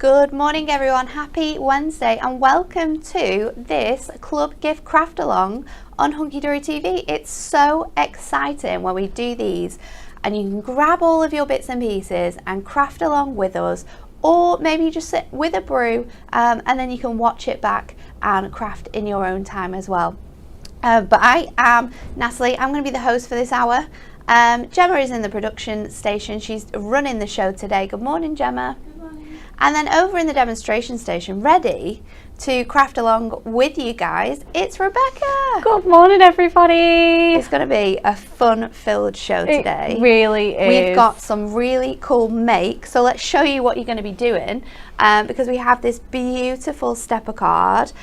Good morning everyone, happy Wednesday and welcome to this club gift craft along on Hunky Dory TV. It's so exciting when we do these and you can grab all of your bits and pieces and craft along with us, or maybe just sit with a brew and then you can watch it back and craft in your own time as well. But I am Natalie, I'm going to be the host for this hour. Gemma is in the production station, she's running the show today. Good morning, Gemma. And then over in the demonstration station, ready to craft along with you guys, it's Rebekah. Good morning, everybody. It's going to be a fun-filled show today. It really is. We've got some really cool makes, so let's show you what you're going to be doing. Because we have this beautiful stepper card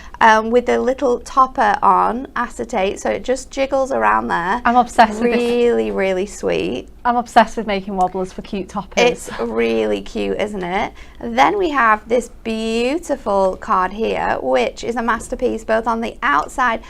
with the little topper on acetate, so it just jiggles around there. I'm obsessed with this. Really sweet. I'm obsessed with making wobblers for cute toppers. It's really cute, isn't it? Then we have this beautiful card here, which is a masterpiece both on the outside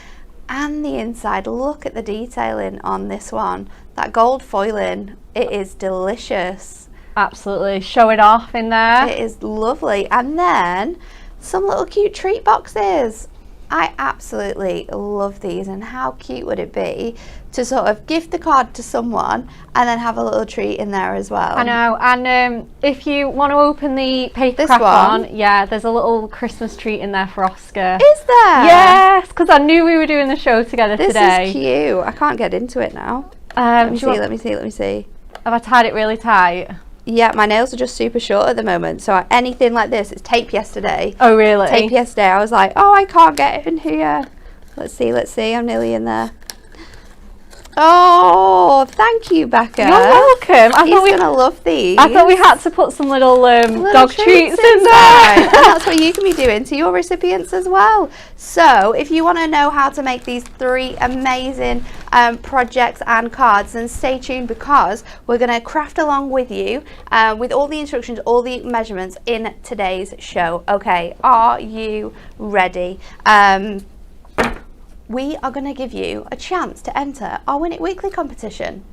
and the inside. Look at the detailing on this one. That gold foiling, it is delicious. Absolutely, show it off in there. It is lovely. And then some little cute treat boxes. I absolutely love these, and how cute would it be to sort of gift the card to someone and then have a little treat in there as well. I know, and if you want to open the paper craft one, yeah, there's a little Christmas treat in there for Oscar. Is there? Yes, because I knew we were doing the show together today. This is cute. I can't get into it now. Let me see. Have I tied it really tight? Yeah, my nails are just super short at the moment, so anything like this, it's tape yesterday. Oh really? Tape yesterday, I was like, oh, I can't get it in here. Let's see, I'm nearly in there. Oh, thank you, Becca. You're welcome. He's gonna love these. I thought we had to put some little dog treats in there. And that's what you can be doing to your recipients as well. So if you want to know how to make these 3 amazing projects and cards, then stay tuned, because we're going to craft along with you with all the instructions, all the measurements in today's show. Okay, are you ready? We are going to give you a chance to enter our Win It Weekly competition.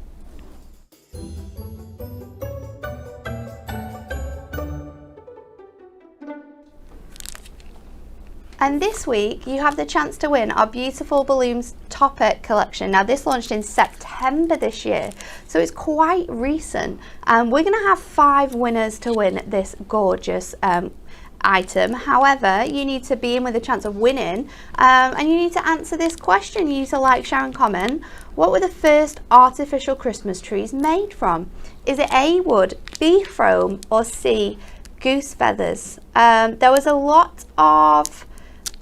And this week you have the chance to win our beautiful balloons topper collection. Now this launched in September this year, so it's quite recent. We're going to have 5 winners to win this gorgeous item. However, you need to be in with a chance of winning, and you need to answer this question. You need to like, share and comment. What were the first artificial Christmas trees made from? Is it A, wood, B, foam, or C, goose feathers? There was a lot of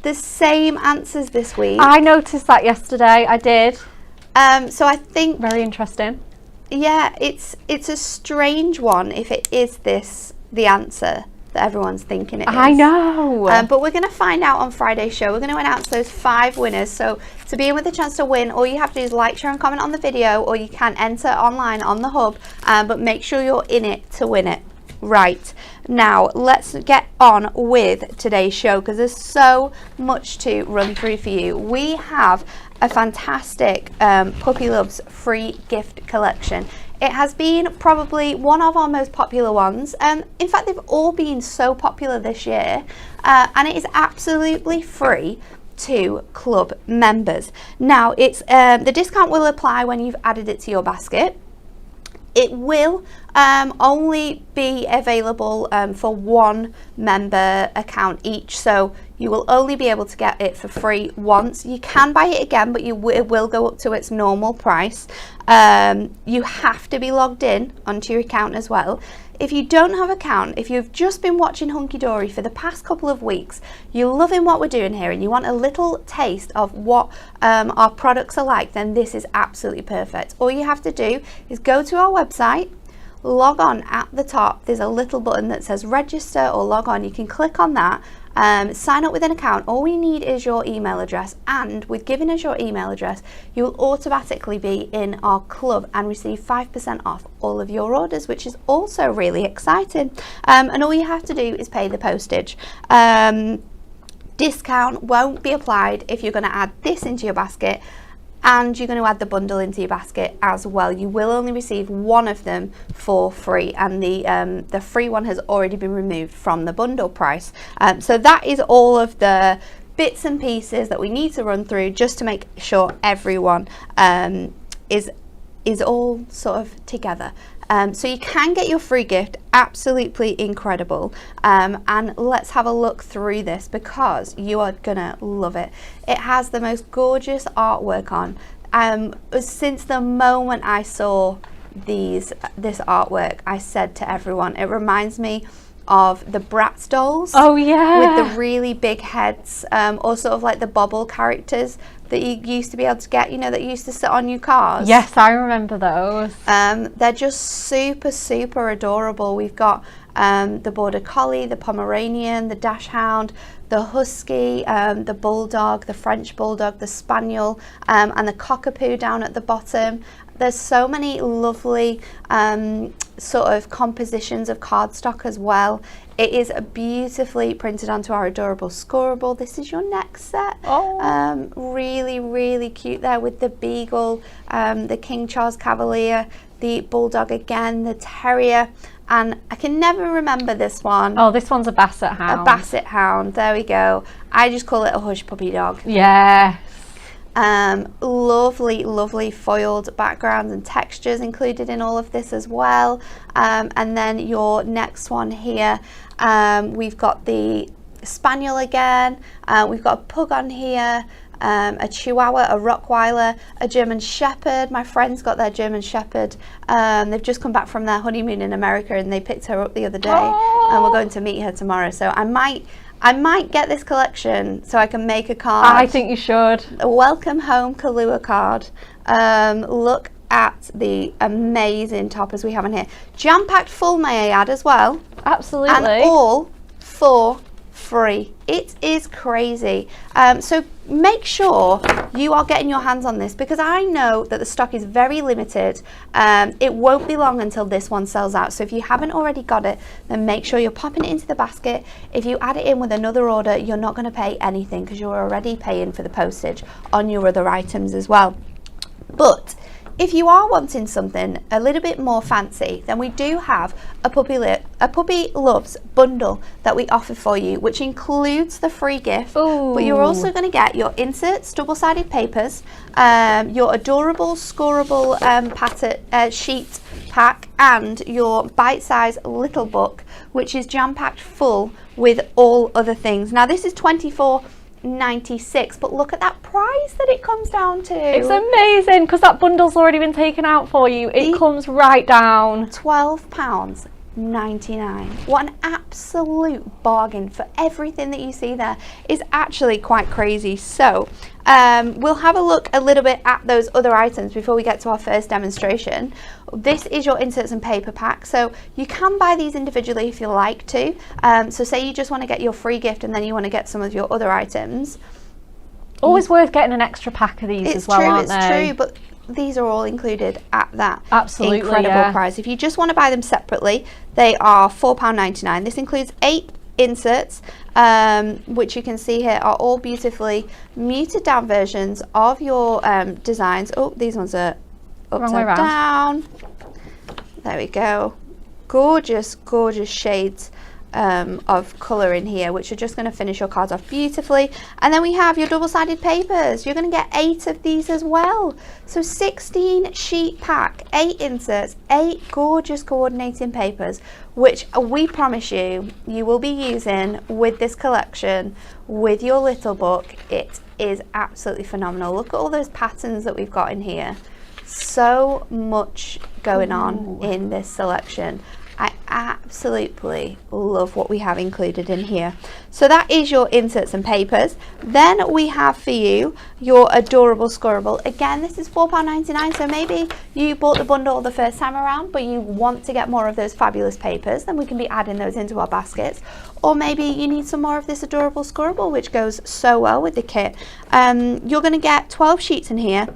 the same answers this week. I noticed that yesterday. I did. So I think very interesting. Yeah, it's a strange one if it is the answer that everyone's thinking it is. I know. But we're going to find out on Friday's show. We're going to announce those 5 winners. So to be in with a chance to win, all you have to do is like, share and comment on the video, or you can enter online on the hub, but make sure you're in it to win it. Right, now let's get on with today's show, because there's so much to run through for you. We have a fantastic Puppy Loves free gift collection. It has been probably one of our most popular ones. In fact, they've all been so popular this year, and it is absolutely free to club members. Now, it's the discount will apply when you've added it to your basket. It will only be available for 1 member account each, so you will only be able to get it for free once. You can buy it again, but it will go up to its normal price. You have to be logged in onto your account as well. If you don't have an account, if you've just been watching Hunky Dory for the past couple of weeks, you're loving what we're doing here and you want a little taste of what our products are like, then this is absolutely perfect. All you have to do is go to our website, log on. At the top there's a little button that says register or log on. You can click on that, sign up with an account. All we need is your email address, and with giving us your email address you will automatically be in our club and receive 5% off all of your orders, which is also really exciting. And all you have to do is pay the postage. Discount won't be applied if you're going to add this into your basket and you're going to add the bundle into your basket as well. You will only receive one of them for free, and the free one has already been removed from the bundle price. So that is all of the bits and pieces that we need to run through just to make sure everyone is all sort of together. So you can get your free gift, absolutely incredible. And let's have a look through this because you are gonna love it. It has the most gorgeous artwork on. Since the moment I saw this artwork, I said to everyone, it reminds me of the Bratz dolls. Oh yeah. With the really big heads, or sort of like the bobble characters that you used to be able to get, you know, that used to sit on your cars. Yes, I remember those. They're just super, super adorable. We've got the Border Collie, the Pomeranian, the Dachshund, the Husky, the Bulldog, the French Bulldog, the Spaniel, and the Cockapoo down at the bottom. There's so many lovely sort of compositions of cardstock as well. It is beautifully printed onto our adorable scoreboard. This is your next set. Oh. Really, really cute there with the Beagle, the King Charles Cavalier, the Bulldog again, the Terrier, and I can never remember this one. Oh, this one's a Basset Hound. A Basset Hound, there we go. I just call it a hush puppy dog. Yeah. Lovely, lovely foiled backgrounds and textures included in all of this as well. And then your next one here, we've got the Spaniel again, we've got a Pug on here, a Chihuahua, a Rottweiler, a German Shepherd. My friend's got their German Shepherd. They've just come back from their honeymoon in America and they picked her up the other day. And we're going to meet her tomorrow. So I might get this collection so I can make a card. I think you should. A welcome home Kahlua card. Look at the amazing toppers we have in here. Jam-packed full, may I add, as well. Absolutely. And all for free. It is crazy. So make sure you are getting your hands on this because I know that the stock is very limited. It won't be long until this one sells out. So if you haven't already got it, then make sure you're popping it into the basket. If you add it in with another order, you're not going to pay anything because you're already paying for the postage on your other items as well. But if you are wanting something a little bit more fancy, then we do have a Puppy Loves bundle that we offer for you, which includes the free gift. Ooh. But you're also going to get your inserts, double-sided papers, your adorable scorable sheet pack, and your bite-sized little book, which is jam-packed full with all other things. Now this is $24.96, but look at that price that it comes down to. It's amazing because that bundle's already been taken out for you. It comes right down. £12.99. What an absolute bargain for everything that you see there. Is actually quite crazy. So we'll have a look a little bit at those other items before we get to our first demonstration. This is your inserts and paper pack, so you can buy these individually if you like to. So say you just want to get your free gift and then you want to get some of your other items. Always worth getting an extra pack of these as well, aren't they? It's true, but these are all included at that absolutely incredible price. If you just want to buy them separately, they are £4.99. This includes 8 inserts, which you can see here are all beautifully muted down versions of your designs. Oh, these ones are upside down. There we go. Gorgeous, gorgeous shades of colour in here, which are just going to finish your cards off beautifully. And then we have your double-sided papers. You're going to get 8 of these as well. So 16 sheet pack, 8 inserts, 8 gorgeous coordinating papers, which we promise you will be using with this collection with your little book. It is absolutely phenomenal. Look at all those patterns that we've got in here. So much going on in this selection. I absolutely love what we have included in here. So that is your inserts and papers. Then we have for you your adorable scorable. Again, this is £4.99, so maybe you bought the bundle the first time around, but you want to get more of those fabulous papers, then we can be adding those into our baskets. Or maybe you need some more of this adorable scorable, which goes so well with the kit. You're going to get 12 sheets in here.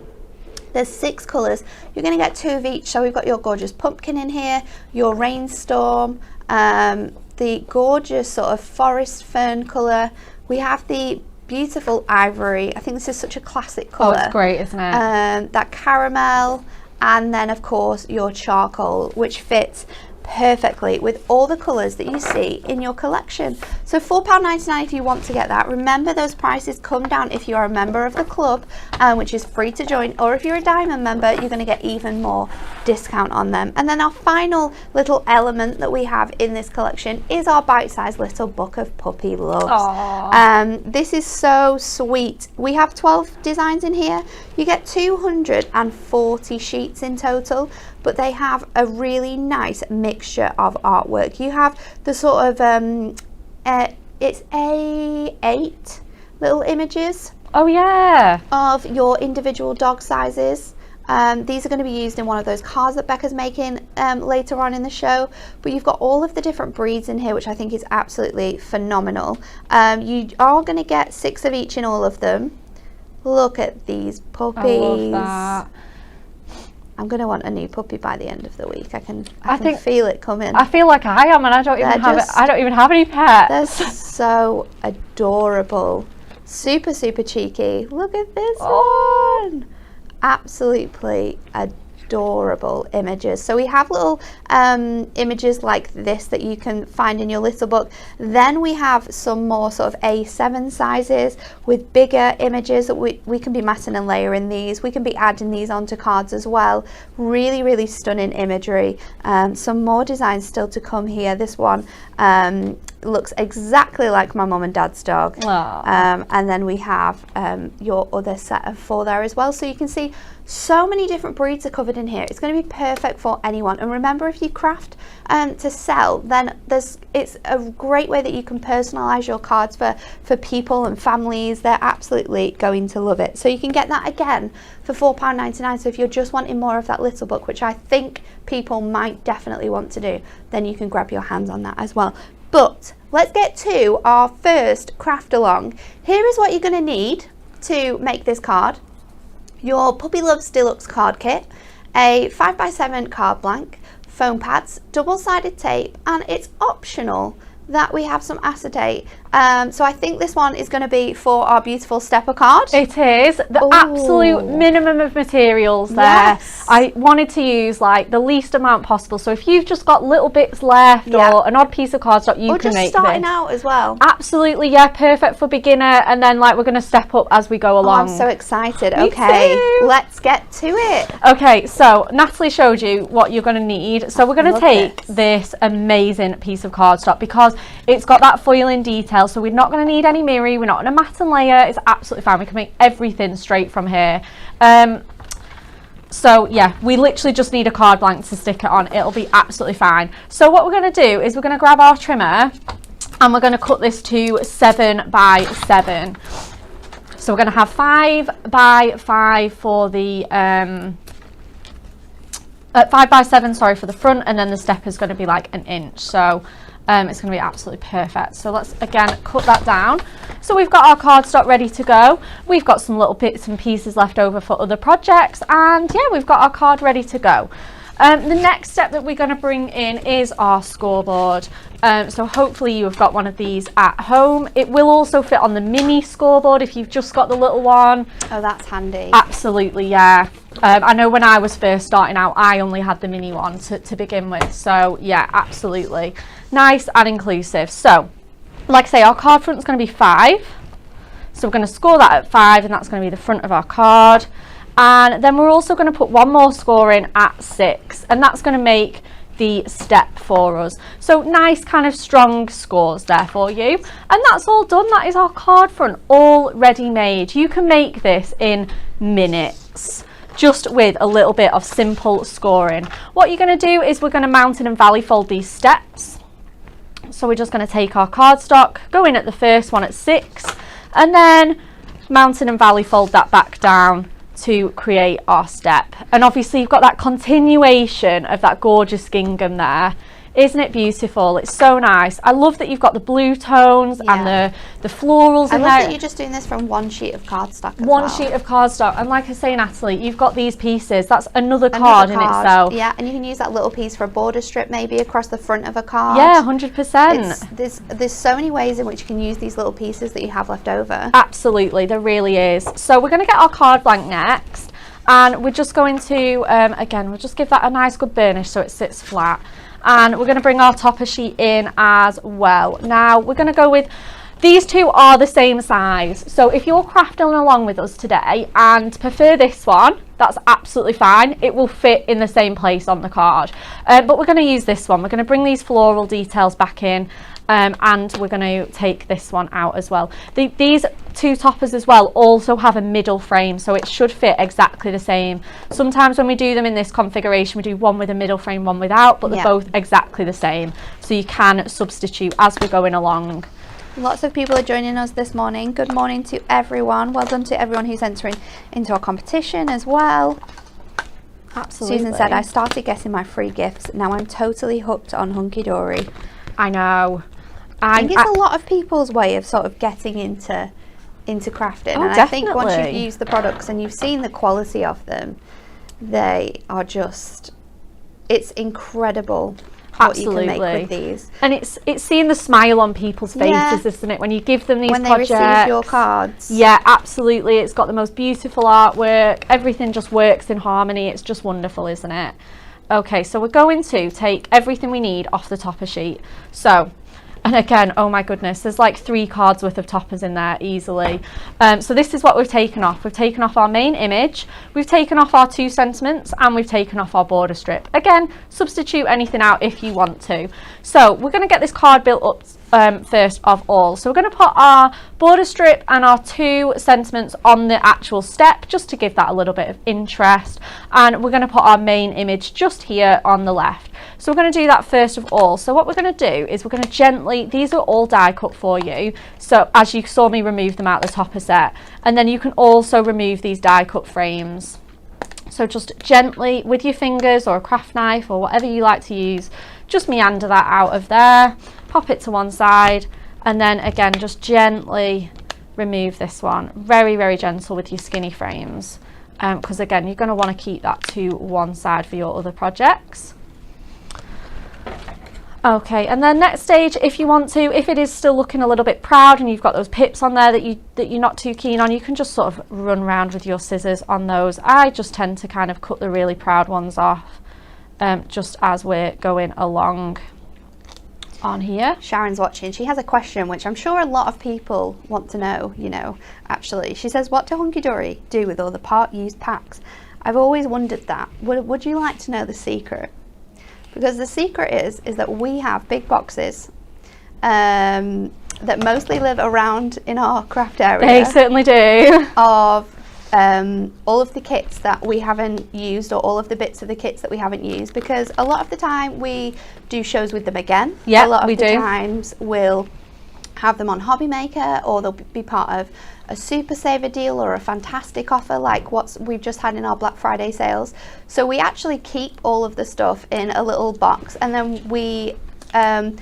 There's 6 colours. You're going to get 2 of each. So we've got your gorgeous pumpkin in here, your rainstorm, the gorgeous sort of forest fern colour. We have the beautiful ivory. I think this is such a classic colour. Oh, it's great, isn't it? That caramel, and then of course your charcoal, which fits perfectly with all the colours that you see in your collection. So £4.99 if you want to get that. Remember, those prices come down if you're a member of the club, which is free to join, or if you're a diamond member, you're going to get even more discount on them. And then our final little element that we have in this collection is our bite-sized little book of puppy loves. This is so sweet. We have 12 designs in here. You get 240 sheets in total, but they have a really nice mixture of artwork. You have the sort of it's A8 little images. Oh yeah. Of your individual dog sizes. These are going to be used in one of those cards that Becca's making later on in the show. But you've got all of the different breeds in here, which I think is absolutely phenomenal. You are going to get 6 of each in all of them. Look at these puppies. I love that. I'm going to want a new puppy by the end of the week. I can feel it coming. I feel like I am, and I don't even have any pets. They're so adorable. Super, super cheeky. Look at this one. Absolutely adorable images. So we have little images like this that you can find in your little book. Then we have some more sort of A7 sizes with bigger images that we can be matting and layering these. We can be adding these onto cards as well. Really, really stunning imagery. Some more designs still to come here. This one looks exactly like my mum and dad's dog. And then we have your other set of 4 there as well. So you can see so many different breeds are covered in here. It's going to be perfect for anyone. And remember, if you craft to sell, then it's a great way that you can personalize your cards for people and families. They're absolutely going to love it. So you can get that again for £4.99. So if you're just wanting more of that little book, which I think people might definitely want to do, then you can grab your hands on that as well. But let's get to our first craft along. Here is what you're going to need to make this card. Your Puppy Loves Deluxe card kit, a 5x7 card blank, foam pads, double-sided tape, and it's optional that we have some acetate. So I think this one is going to be for our beautiful stepper card. It is the absolute minimum of materials there. Yes. I wanted to use like the least amount possible. So if you've just got little bits left or an odd piece of cardstock, you can make this. Or just starting out as well. Absolutely, yeah, perfect for beginner. And then like we're going to step up as we go along. I'm so excited. Me okay, too. Let's get to it. Okay, so Natalie showed you what you're going to need. So we're going to take this amazing piece of cardstock because it's got that foiling detail. So we're not going to need any mirror, we're not going to mat and layer. It's absolutely fine. We can make everything straight from here. So yeah, we literally just need a card blank to stick it on. It'll be absolutely fine. So what we're going to do is we're going to grab our trimmer and we're going to cut this to 7x7. So we're going to have 5x5 for the 5x7, sorry, for the front, and then the step is going to be like 1 inch. So it's going to be absolutely perfect. So let's again cut that down. So we've got our cardstock ready to go. We've got some little bits and pieces left over for other projects, and yeah, we've got our card ready to go. The next step that we're going to bring in is our scoreboard. So hopefully you've got one of these at home. It will also fit on the mini scoreboard if you've just got the little one. Oh, that's handy. Absolutely, yeah. I know when I was first starting out, I only had the mini one to begin with. So yeah, absolutely. Nice and inclusive. So, like I say, our card front is going to be 5. So we're going to score that at 5, and that's going to be the front of our card. And then we're also going to put one more score in at 6, and that's going to make the step for us. So nice kind of strong scores there for you. And that's all done. That is our card front all ready made. You can make this in minutes, just with a little bit of simple scoring. What you're going to do is we're going to mountain and valley fold these steps. So we're just going to take our cardstock, go in at the first one at 6, and then mountain and valley fold that back down to create our step. And obviously you've got that continuation of that gorgeous gingham there Isn't it beautiful? It's so nice. I love that you've got the blue tones and the florals in there. I love that you're just doing this from one sheet of cardstock as One sheet of cardstock. And like I say, Natalie, you've got these pieces. That's another card in itself. Yeah, and you can use that little piece for a border strip maybe across the front of a card. Yeah, 100%. There's so many ways in which you can use these little pieces that you have left over. Absolutely, there really is. So we're going to get our card blank next. And we're just going to, again, we'll just give that a nice good burnish so it sits flat. And we're going to bring our topper sheet in as well. Now we're going to go with, these two are the same size. So if you're crafting along with us today and prefer this one, that's absolutely fine. It will fit in the same place on the card. But we're going to use this one. We're going to bring these floral details back in. And we're going to take this one out as well. These two toppers as well also have a middle frame, so it should fit exactly the same. Sometimes when we do them in this configuration, we do one with a middle frame, one without, but they're both exactly the same. So you can substitute as we're going along. Lots of people are joining us this morning. Good morning to everyone. Well done to everyone who's entering into our competition as well. Absolutely. Susan said, I started getting my free gifts. Now I'm totally hooked on Hunky Dory. I know. I think it's a lot of people's way of sort of getting into crafting. Oh, and definitely. I think once you've used the products and you've seen the quality of them, they are just, it's incredible what you can make with these. And it's seeing the smile on people's faces, isn't it, when you give them these projects. When they receive your cards. Yeah, absolutely. It's got the most beautiful artwork. Everything just works in harmony. It's just wonderful, isn't it? Okay, so we're going to take everything we need off the topper sheet. So, and again, oh my goodness, there's like 3 cards worth of toppers in there easily. So this is what we've taken off. We've taken off our main image, we've taken off our 2 sentiments, and we've taken off our border strip. Again, substitute anything out if you want to. So we're going to get this card built up first of all. So we're going to put our border strip and our 2 sentiments on the actual step just to give that a little bit of interest, and we're going to put our main image just here on the left. So we're going to do that first of all. So what we're going to do is we're going to gently, these are all die cut for you, so as you saw me remove them out the topper set, and then you can also remove these die cut frames. So just gently with your fingers or a craft knife or whatever you like to use, just meander that out of there, pop it to one side, and then again just gently remove this one. Very, very gentle with your skinny frames, because again you're going to want to keep that to one side for your other projects. Okay, and then next stage, if you want to, if it is still looking a little bit proud and you've got those pips on there that you're not too keen on, you can just sort of run around with your scissors on those. I just tend to kind of cut the really proud ones off just as we're going along on here. Sharon's watching. She has a question which I'm sure a lot of people want to know, you know, actually. She says, what do Hunky Dory do with all the part-used packs? I've always wondered that. Would you like to know the secret? Because the secret is that we have big boxes that mostly live around in our craft area. They certainly do. Of all of the kits that we haven't used, or all of the bits of the kits that we haven't used, because a lot of the time we do shows with them again. Yeah, a lot of we the do. times we'll have them on Hobby Maker, or they'll be part of a super saver deal or a fantastic offer like what we've just had in our Black Friday sales. So we actually keep all of the stuff in a little box, and then I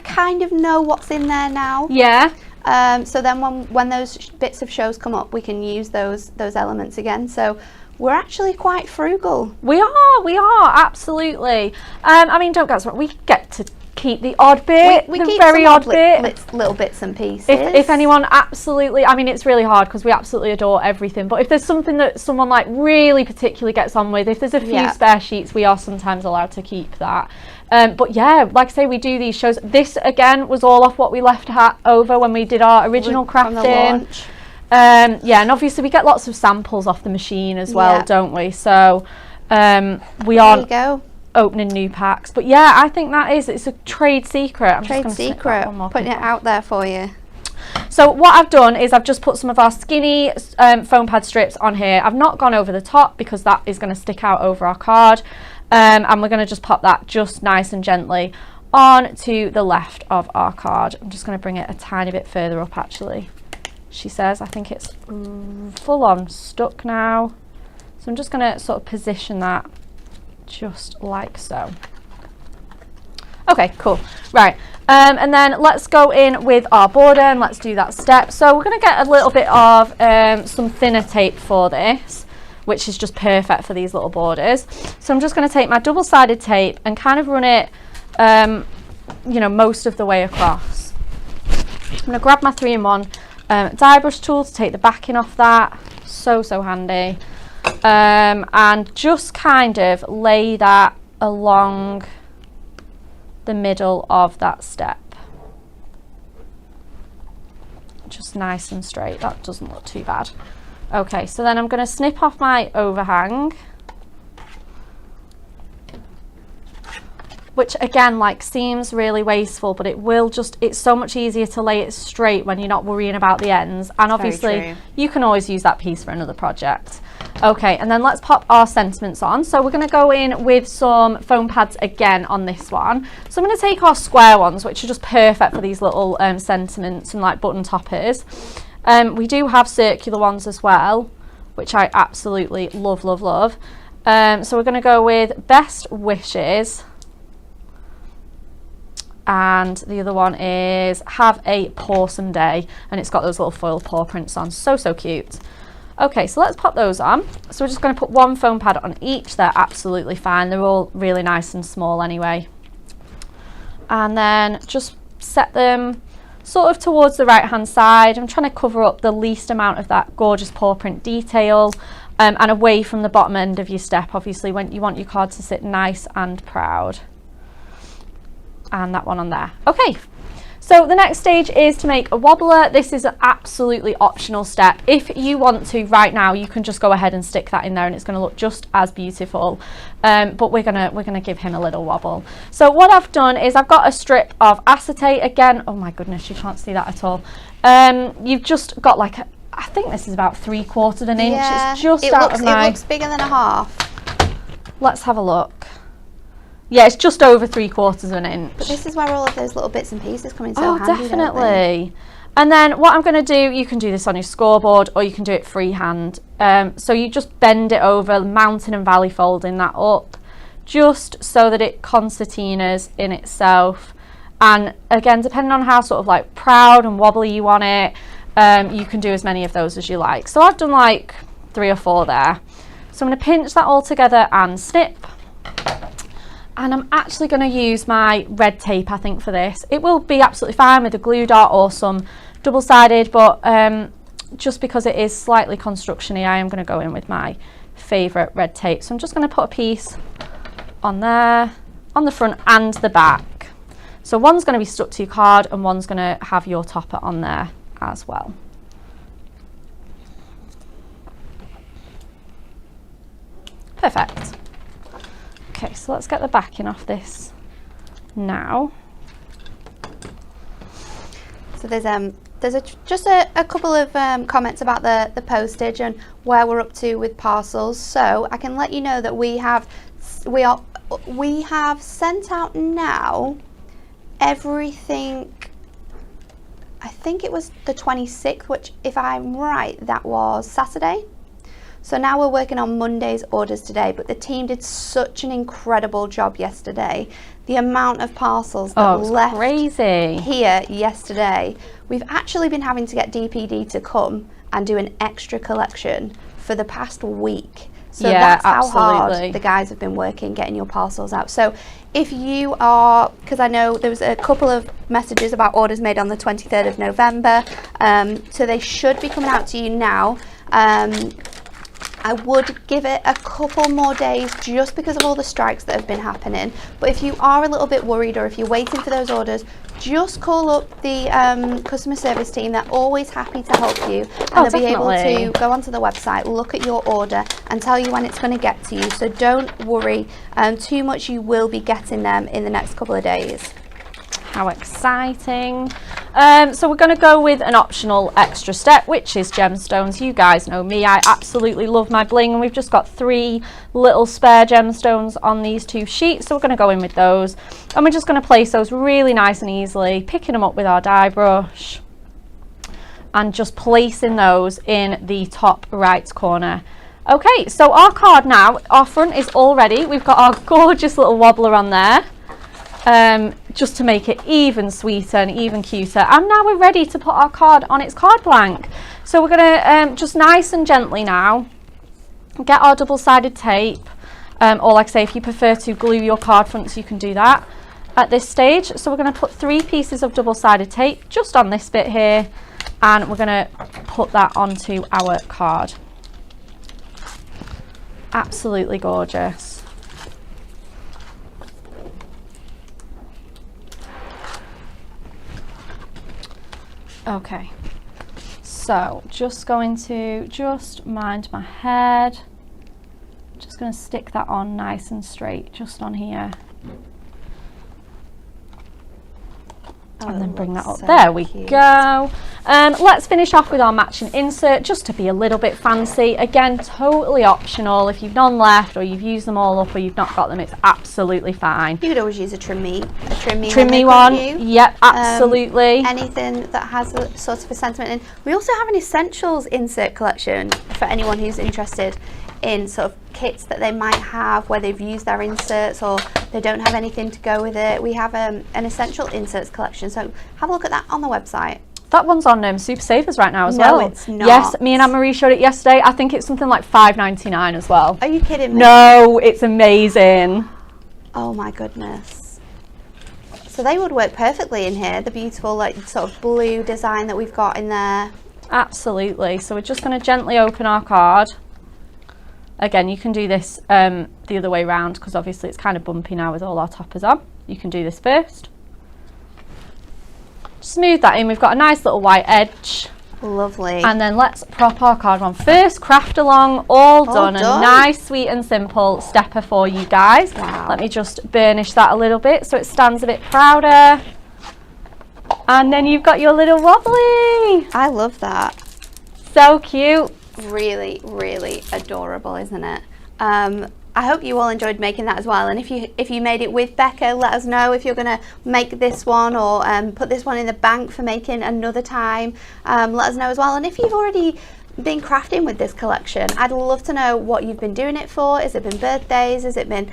kind of know what's in there now. Yeah. So then when those bits of shows come up, we can use those elements again. So we're actually quite frugal. We are absolutely. I mean, don't get us wrong, we get to keep the odd bit, we the keep very some odd bit. Little bits and pieces. If anyone absolutely, I mean, it's really hard because we absolutely adore everything, but if there's something that someone like really particularly gets on with, if there's a few spare sheets, we are sometimes allowed to keep that. But yeah, like I say, we do these shows. This again was all off what we left over when we did our original crafting. From the launch. Yeah, and obviously we get lots of samples off the machine as well, don't we? So we There you go. Opening new packs, but yeah, I think it's a trade secret. I'm Trade just secret, putting it out there for you. So what I've done is I've just put some of our skinny foam pad strips on here. I've not gone over the top because that is going to stick out over our card, and we're going to just pop that just nice and gently on to the left of our card. I'm just going to bring it a tiny bit further up actually. She says I think it's full on stuck now, so I'm just going to sort of position that just like so. Okay, cool. Right. And then let's go in with our border and let's do that step. So we're going to get a little bit of some thinner tape for this, which is just perfect for these little borders. So I'm just going to take my double-sided tape and kind of run it, you know, most of the way across. I'm going to grab my 3-in-1 dye brush tool to take the backing off that. So handy. And just kind of lay that along the middle of that step. Just nice and straight. That doesn't look too bad. Okay, so then I'm going to snip off my overhang, which again, like, seems really wasteful, but it will just, it's so much easier to lay it straight when you're not worrying about the ends. And obviously you can always use that piece for another project. Okay, and then let's pop our sentiments on. So we're going to go in with some foam pads again on this one. So I'm going to take our square ones, which are just perfect for these little sentiments and like button toppers. We do have circular ones as well, which I absolutely love. So we're going to go with Best Wishes. And the other one is Have a Pawsome Day, and it's got those little foil paw prints on. So cute. Okay, so let's pop those on. So we're just going to put one foam pad on each. They're absolutely fine. They're all really nice and small anyway. And then just set them sort of towards the right hand side. I'm trying to cover up the least amount of that gorgeous paw print detail, and away from the bottom end of your step, obviously, when you want your card to sit nice and proud. And that one on there. Okay, so the next stage is to make a wobbler. This is an absolutely optional step. If you want to right now, you can just go ahead and stick that in there and it's going to look just as beautiful. But we're gonna give him a little wobble. So what I've done is I've got a strip of acetate again. Oh my goodness, you can't see that at all. You've just got like I think this is about 3/4 of an inch. Yeah, it's just out of my. It looks bigger than a half. Let's have a look. Yeah, it's just over 3/4 of an inch. But this is where all of those little bits and pieces come in so handy. Oh, definitely. And then what I'm going to do, you can do this on your scoreboard or you can do it freehand. So you just bend it over, mountain and valley folding that up, just so that it concertinas in itself. And again, depending on how sort of like proud and wobbly you want it, you can do as many of those as you like. So I've done like 3 or 4 there. So I'm going to pinch that all together and snip. And I'm actually going to use my red tape, I think, for this. It will be absolutely fine with a glue dot or some double-sided, but just because it is slightly construction-y, I am going to go in with my favourite red tape. So I'm just going to put a piece on there, on the front and the back. So one's going to be stuck to your card and one's going to have your topper on there as well. Perfect. Okay, so let's get the backing off this now. So there's just a couple of comments about the postage and where we're up to with parcels. So I can let you know that we have sent out now everything. I think it was the 26th, which, if I'm right, that was Saturday. So now we're working on Monday's orders today, but the team did such an incredible job yesterday. The amount of parcels that left here yesterday. We've actually been having to get DPD to come and do an extra collection for the past week. So yeah, that's how hard the guys have been working getting your parcels out. So if you are, because I know there was a couple of messages about orders made on the 23rd of November, so they should be coming out to you now. I would give it a couple more days just because of all the strikes that have been happening. But if you are a little bit worried or if you're waiting for those orders, just call up the customer service team. They're always happy to help you. And they'll be able to go onto the website, look at your order and tell you when it's going to get to you. So don't worry too much. You will be getting them in the next couple of days. How exciting. So we're going to go with an optional extra step, which is gemstones. You guys know me, I absolutely love my bling, and we've just got 3 little spare gemstones on these 2 sheets, so we're going to go in with those, and we're just going to place those really nice and easily, picking them up with our die brush and just placing those in the top right corner. Okay, so our card now, our front is all ready. We've got our gorgeous little wobbler on there. just to make it even sweeter and even cuter. And now we're ready to put our card on its card blank. So we're going to just nice and gently now get our double-sided tape, or like I say, if you prefer to glue your card fronts, you can do that at this stage. So we're going to put 3 pieces of double-sided tape just on this bit here, and we're going to put that onto our card. Absolutely gorgeous. Okay, so just going to mind my head. Just going to stick that on nice and straight, just on here. And then bring that up. So there we go. Let's finish off with our matching insert, just to be a little bit fancy. Again, totally optional. If you've none left, or you've used them all up, or you've not got them, it's absolutely fine. You could always use a trim me one. Yep, absolutely. Anything that has a sort of a sentiment in. We also have an essentials insert collection for anyone who's interested in sort of kits that they might have where they've used their inserts or they don't have anything to go with it. We have an essential inserts collection, so have a look at that on the website. That one's on Super Savers right now as well. No, it's not. Yes, me and Anne-Marie showed it yesterday. I think it's something like $5.99 as well. Are you kidding me? No, it's amazing. Oh my goodness. So they would work perfectly in here, the beautiful like sort of blue design that we've got in there. Absolutely. So we're just going to gently open our card. Again, you can do this the other way around, because obviously it's kind of bumpy now with all our toppers on. You can do this first. Smooth that in. We've got a nice little white edge. Lovely. And then let's prop our card on. First craft along, all done. A nice, sweet and simple stepper for you guys. Wow. Let me just burnish that a little bit so it stands a bit prouder. And then you've got your little wobbly. I love that. So cute. Really, really adorable, isn't it? I hope you all enjoyed making that as well, and if you made it with Becca, let us know if you're going to make this one or put this one in the bank for making another time. Let us know as well, and if you've already been crafting with this collection, I'd love to know what you've been doing it for. Has it been birthdays? Has it been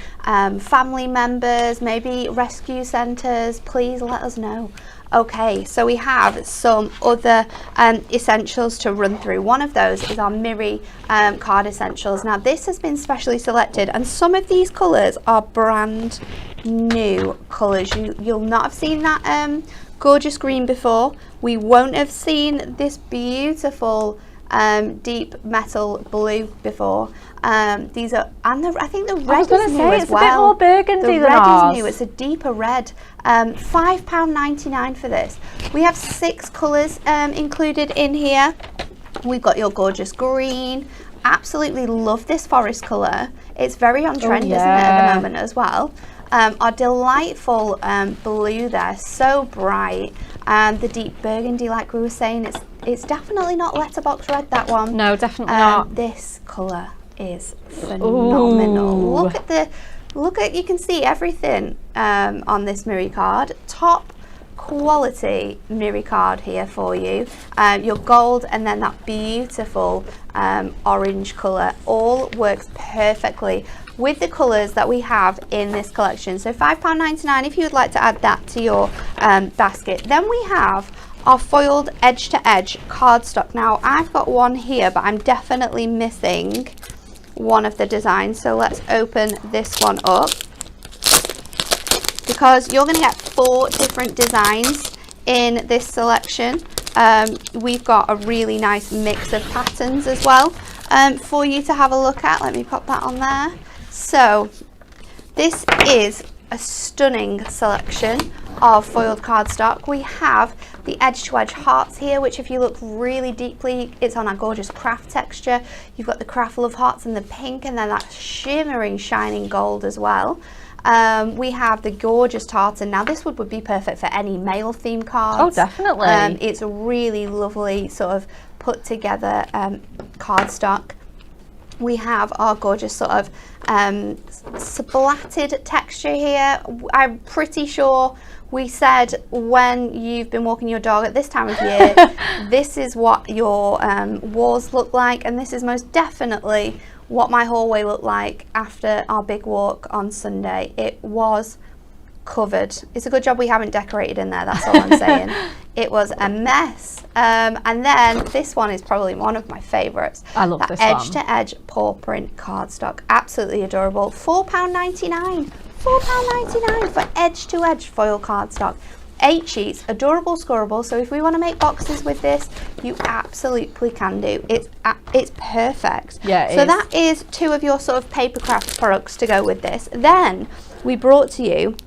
family members, maybe rescue centres? Please let us know. Okay, so we have some other essentials to run through. One of those is our Miri card essentials. Now this has been specially selected, and some of these colours are brand new colours. You'll not have seen that gorgeous green before. We won't have seen this beautiful deep metal blue before. These are, and I think the red is new as well. It's a bit more burgundy than ours. The red is new. It's a deeper red. £5.99 for this. We have 6 colours included in here. We've got your gorgeous green. Absolutely love this forest colour. It's very on trend, isn't it, at the moment as well. Our delightful blue there, so bright. The deep burgundy, like we were saying, it's definitely not letterbox red, that one. No, definitely not. This colour is phenomenal. Ooh. Look at, you can see everything on this Miri card. Top quality Miri card here for you. Your gold and then that beautiful orange colour all works perfectly with the colours that we have in this collection. So £5.99 if you would like to add that to your basket. Then we have our foiled edge to edge cardstock. Now I've got one here, but I'm definitely missing one of the designs, so let's open this one up, because you're going to get 4 different designs in this selection. We've got a really nice mix of patterns as well for you to have a look at. Let me pop that on there. So this is a stunning selection of foiled cardstock. We have the edge to edge hearts here, which if you look really deeply, it's on a gorgeous craft texture. You've got the craft love hearts and the pink, and then that shimmering shining gold as well. We have the gorgeous tartan. Now this would be perfect for any male theme cards. Oh, definitely. It's a really lovely sort of put together cardstock. We have our gorgeous sort of splattered texture here. I'm pretty sure we said when you've been walking your dog at this time of year, this is what your walls look like, and this is most definitely what my hallway looked like after our big walk on Sunday. It was covered. It's a good job we haven't decorated in there, that's all I'm saying. It was a mess. And then this one is probably one of my favourites. I love this edge one. to edge paw print cardstock. Absolutely adorable. £4.99. £4.99 for edge to edge foil cardstock. 8 sheets, adorable, scoreable. So if we want to make boxes with this, you absolutely can do. It's perfect. Yeah, it so is. that is 2 of your sort of paper craft products to go with this. Then we brought to you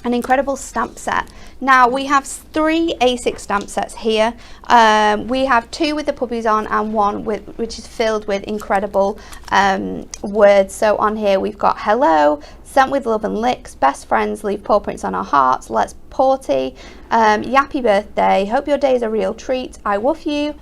an incredible stamp set. Now we have 3 A6 stamp sets here. We have 2 with the puppies on and 1 which is filled with incredible words. So on here we've got hello, sent with love and licks, best friends, leave paw prints on our hearts, let's party, yappy birthday, hope your day is a real treat, I woof you,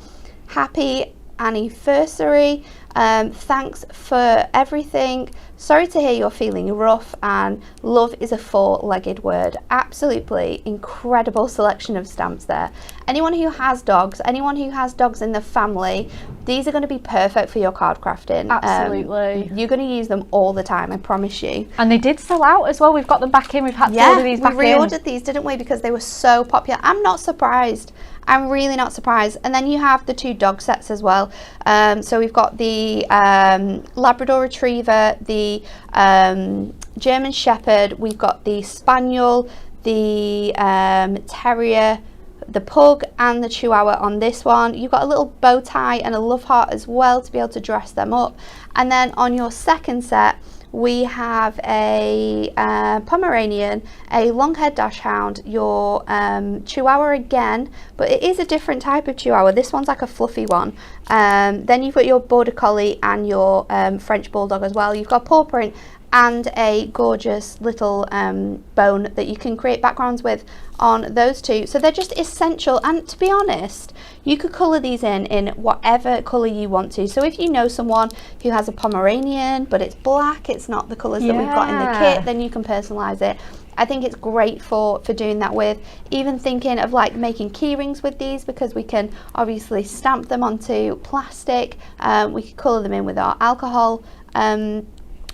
happy anniversary, thanks for everything, sorry to hear you're feeling rough, and love is a 4-legged word. Absolutely incredible selection of stamps there. Anyone who has dogs in the family, these are going to be perfect for your card crafting. Absolutely. You're going to use them all the time, I promise you. And they did sell out as well. We've got them back in. We've had to order these back in. We reordered these, didn't we? Because they were so popular. I'm not surprised. I'm really not surprised. And then you have the 2 dog sets as well. So we've got the Labrador Retriever, the German Shepherd, we've got the Spaniel, the Terrier, the Pug and the Chihuahua on this one. You've got a little bow tie and a love heart as well to be able to dress them up. And then on your second set, we have a Pomeranian, a long-haired dachshund, your Chihuahua again, but it is a different type of Chihuahua. This one's like a fluffy one. Then you've got your Border Collie and your French Bulldog as well. You've got paw print and a gorgeous little bone that you can create backgrounds with on those 2. So they're just essential, and to be honest, you could colour these in whatever colour you want to. So if you know someone who has a Pomeranian but it's black, it's not the colours that we've got in the kit, then you can personalise it. I think it's great for doing that with. Even thinking of like making key rings with these, because we can obviously stamp them onto plastic. We could colour them in with our alcohol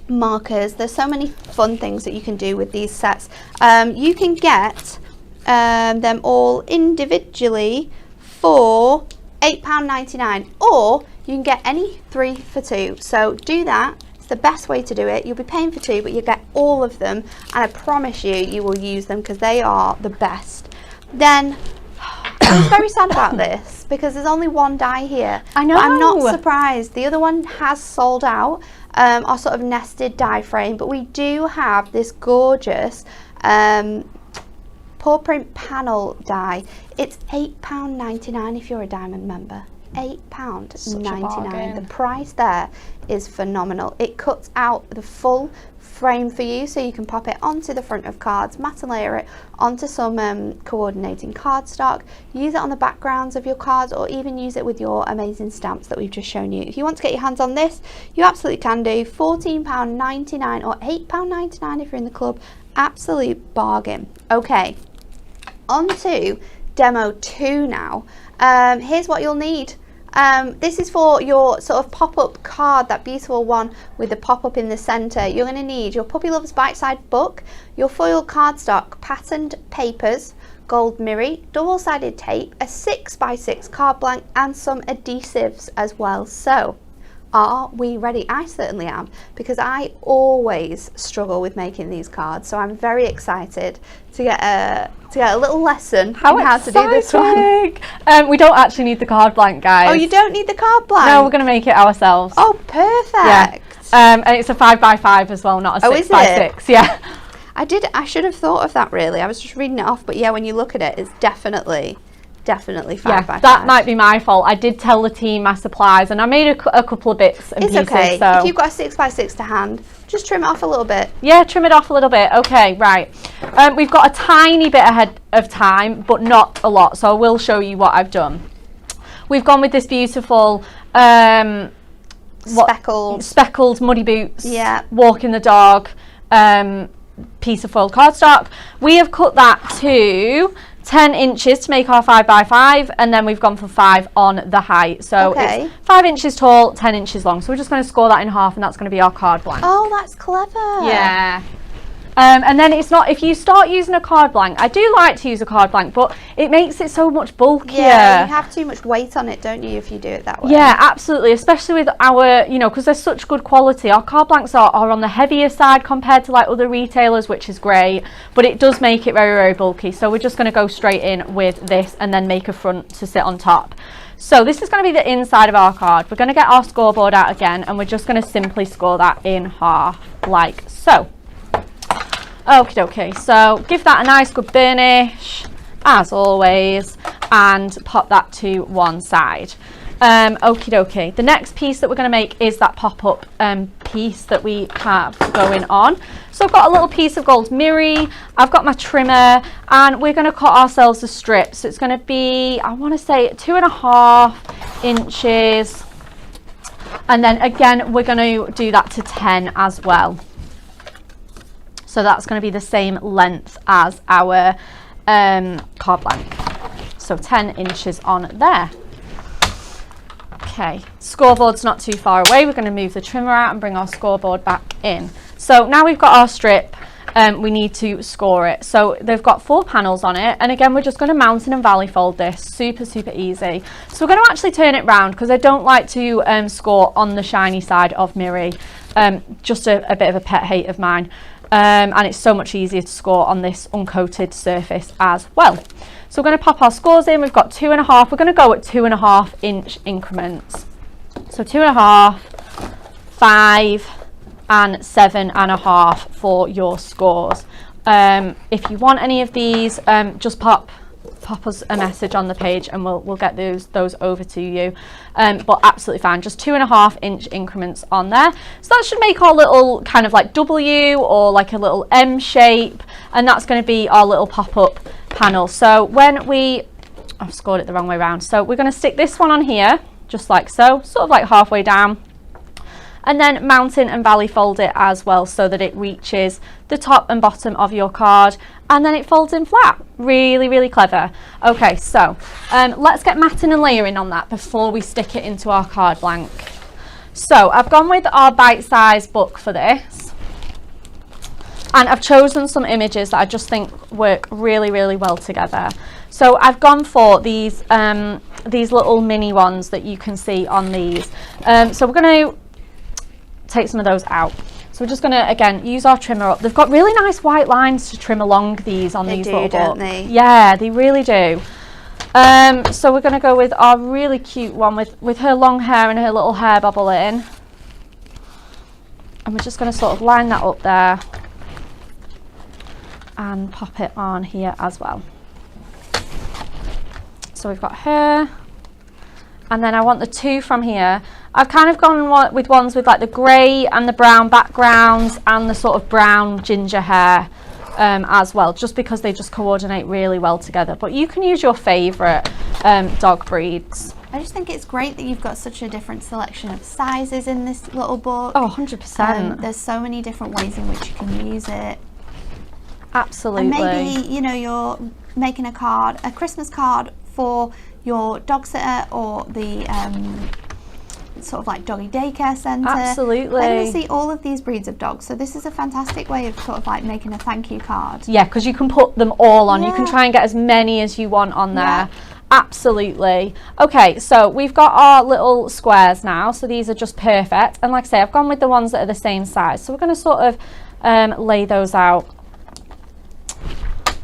markers. There's so many fun things that you can do with these sets. You can get them all individually for £8.99, or you can get any 3 for 2. So do that. It's the best way to do it. You'll be paying for 2, but you get all of them, and I promise you will use them because they are the best. Then I was very sad about this because there's only 1 die here. I know. But I'm not surprised. The other one has sold out, our sort of nested die frame, but we do have this gorgeous paw print panel die. It's £8.99 if you're a Diamond member. £8.99. The price there is phenomenal. It cuts out the full frame for you, so you can pop it onto the front of cards, mat and layer it onto some coordinating cardstock, use it on the backgrounds of your cards, or even use it with your amazing stamps that we've just shown you. If you want to get your hands on this, you absolutely can do. £14.99 or £8.99 if you're in the club. Absolute bargain. Okay, on to demo 2 now. Here's what you'll need. This is for your sort of pop-up card, that beautiful one with the pop-up in the center. You're going to need your Puppy Loves Bite Side book, your foil cardstock, patterned papers, gold mirror, double-sided tape, a 6x6 card blank, and some adhesives as well. So, are we ready? I certainly am, because I always struggle with making these cards, so I'm very excited to get a little lesson on how to do this one. We don't actually need the card blank, guys. Oh, you don't need the card blank? No, we're going to make it ourselves. Oh, perfect. Yeah. And it's a 5x5 as well, not a 6x6. Yeah. I should have thought of that, really. I was just reading it off, but yeah, when you look at it, it's definitely 5x5. That might be my fault. I did tell the team my supplies, and I made a couple of bits and pieces. It's okay. So if you've got a 6x6 to hand, just trim it off a little bit. Yeah, trim it off a little bit. Okay, right. We've got a tiny bit ahead of time, but not a lot, so I will show you what I've done. We've gone with this beautiful speckled muddy boots, walking the dog piece of foil cardstock. We have cut that to 10 inches to make our 5x5, and then we've gone for 5 on the height. So it's 5 inches tall, 10 inches long. So we're just going to score that in half, and that's going to be our card blank. Oh, that's clever. Yeah. And then it's not, if you start using a card blank, I do like to use a card blank, but it makes it so much bulkier. Yeah, you have too much weight on it, don't you, if you do it that way? Yeah, absolutely, especially with our, you know, because they're such good quality. Our card blanks are on the heavier side compared to like other retailers, which is great, but it does make it very, very bulky. So we're just going to go straight in with this and then make a front to sit on top. So this is going to be the inside of our card. We're going to get our scoreboard out again, and we're just going to simply score that in half, like so. Okie dokie, so give that a nice good burnish, as always, and pop that to one side. Okie dokie, the next piece that we're going to make is that pop-up piece that we have going on. So I've got a little piece of gold mirror, I've got my trimmer, and we're going to cut ourselves a strip. So it's going to be, I want to say 2.5 inches, and then again we're going to do that to 10 as well. So that's going to be the same length as our card blank. So 10 inches on there. Okay, scoreboard's not too far away. We're going to move the trimmer out and bring our scoreboard back in. So now we've got our strip, we need to score it. So they've got 4 panels on it. And again, we're just going to mountain and valley fold this. Super, super easy. So we're going to actually turn it round because I don't like to score on the shiny side of Miri. Just a bit of a pet hate of mine. And it's so much easier to score on this uncoated surface as well. So we're going to pop our scores in. We've got 2.5. We're going to go at 2.5 inch increments. So 2.5, 5, and 7.5 for your scores. If you want any of these, just pop us a message on the page and we'll get those over to you. But absolutely fine, just 2.5 inch increments on there. So that should make our little kind of like W or like a little M shape, and that's going to be our little pop-up panel. So when I've scored it the wrong way around. So we're going to stick this one on here, just like so, sort of like halfway down. And then mountain and valley fold it as well so that it reaches the top and bottom of your card, and then it folds in flat. Really, really clever. Okay, so let's get matting and layering on that before we stick it into our card blank. So I've gone with our bite-size book for this, and I've chosen some images that I just think work really, really well together. So I've gone for these little mini ones that you can see on these. So we're going to take some of those out. So we're just going to, again, use our trimmer up. They've got really nice white lines to trim along these on these little books. Don't they? Yeah, they really do. So we're going to go with our really cute one with her long hair and her little hair bubble in. And we're just going to sort of line that up there and pop it on here as well. So we've got her. And then I want the 2 from here. I've kind of gone with ones with like the grey and the brown backgrounds and the sort of brown ginger hair as well, just because they just coordinate really well together. But you can use your favourite dog breeds. I just think it's great that you've got such a different selection of sizes in this little book. Oh, 100%. There's so many different ways in which you can use it. Absolutely. And maybe, you know, you're making a Christmas card for your dog sitter or the sort of like doggy daycare centre. Absolutely. They're going to see all of these breeds of dogs, so this is a fantastic way of sort of like making a thank you card. Yeah, because you can put them all on. You can try and get as many as you want on there. Yeah. Absolutely. Okay, so we've got our little squares now, so these are just perfect. And like I say, I've gone with the ones that are the same size, so we're going to sort of lay those out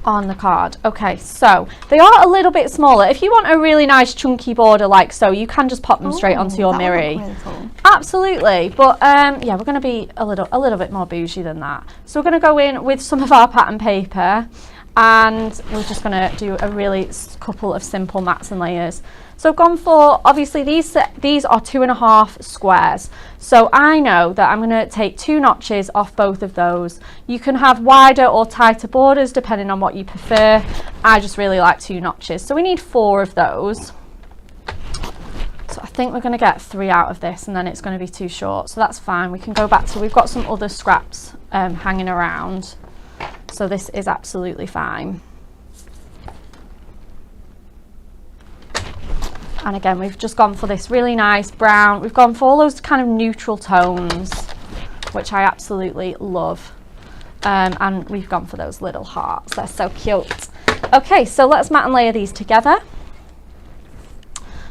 on the card. Okay, so they are a little bit smaller. If you want a really nice chunky border like so, you can just pop them straight onto your mirror. Really cool. Absolutely, but yeah, we're going to be a little bit more bougie than that. So we're going to go in with some of our pattern paper, and we're just going to do a really couple of simple mats and layers. So I've gone for, obviously these are 2.5 squares. So I know that I'm going to take 2 notches off both of those. You can have wider or tighter borders depending on what you prefer. I just really like 2 notches. So we need 4 of those. So I think we're going to get 3 out of this, and then it's going to be too short. So that's fine. We can go back to, we've got some other scraps hanging around. So this is absolutely fine. And again, we've just gone for this really nice brown. We've gone for all those kind of neutral tones, which I absolutely love. And we've gone for those little hearts. They're so cute. Okay, so let's mat and layer these together.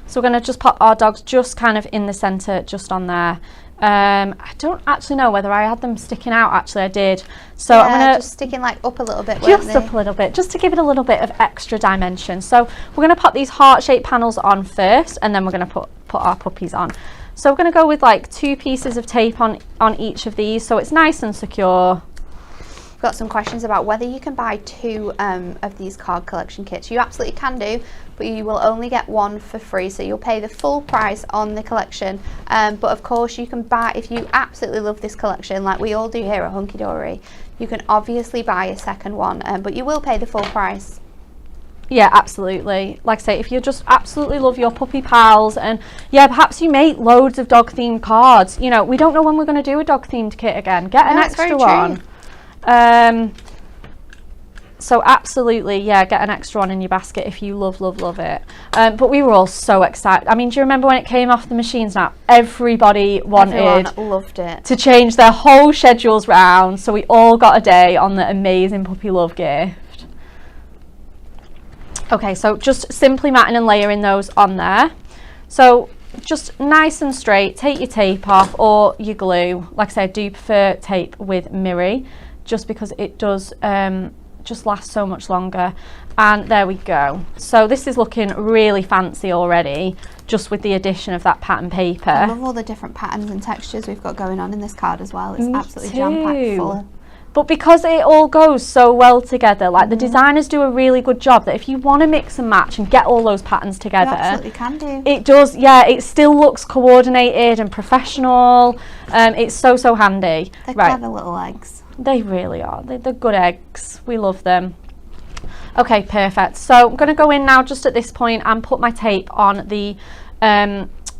So we're going to just pop our dogs just kind of in the centre, just on there. I don't actually know whether I had them sticking out. Actually, I did. So yeah, I'm going to just sticking like up a little bit. Just up a little bit, just to give it a little bit of extra dimension. So we're going to pop these heart-shaped panels on first, and then we're going to put our puppies on. So we're going to go with like 2 pieces of tape on each of these, so it's nice and secure. Got some questions about whether you can buy 2 of these card collection kits. You absolutely can do, but you will only get 1 for free, so you'll pay the full price on the collection. But of course you can buy, if you absolutely love this collection like we all do here at Hunky Dory, you can obviously buy a second one, but you will pay the full price. Yeah, absolutely. Like I say, if you just absolutely love your puppy pals, and yeah, perhaps you make loads of dog themed cards. You know, we don't know when we're going to do a dog themed kit again. Get an extra one. So absolutely, yeah, get an extra one in your basket if you love it. But we were all so excited. I mean, do you remember when it came off the machines? Now everyone loved it to change their whole schedules round, so we all got a day on the amazing puppy love gift. Okay, so just simply matting and layering those on there. So just nice and straight, take your tape off or your glue. Like I said, I do prefer tape with Miri, just because it does just last so much longer. And there we go. So this is looking really fancy already, just with the addition of that pattern paper. I love all the different patterns and textures we've got going on in this card as well. It's absolutely jam-packed full. But because it all goes so well together, like the designers do a really good job that if you want to mix and match and get all those patterns together, you absolutely can do. It does, yeah, it still looks coordinated and professional. It's so handy. They're clever little eggs. They really are. They're good eggs. We love them. Okay, perfect. So I'm going to go in now just at this point and put my tape on the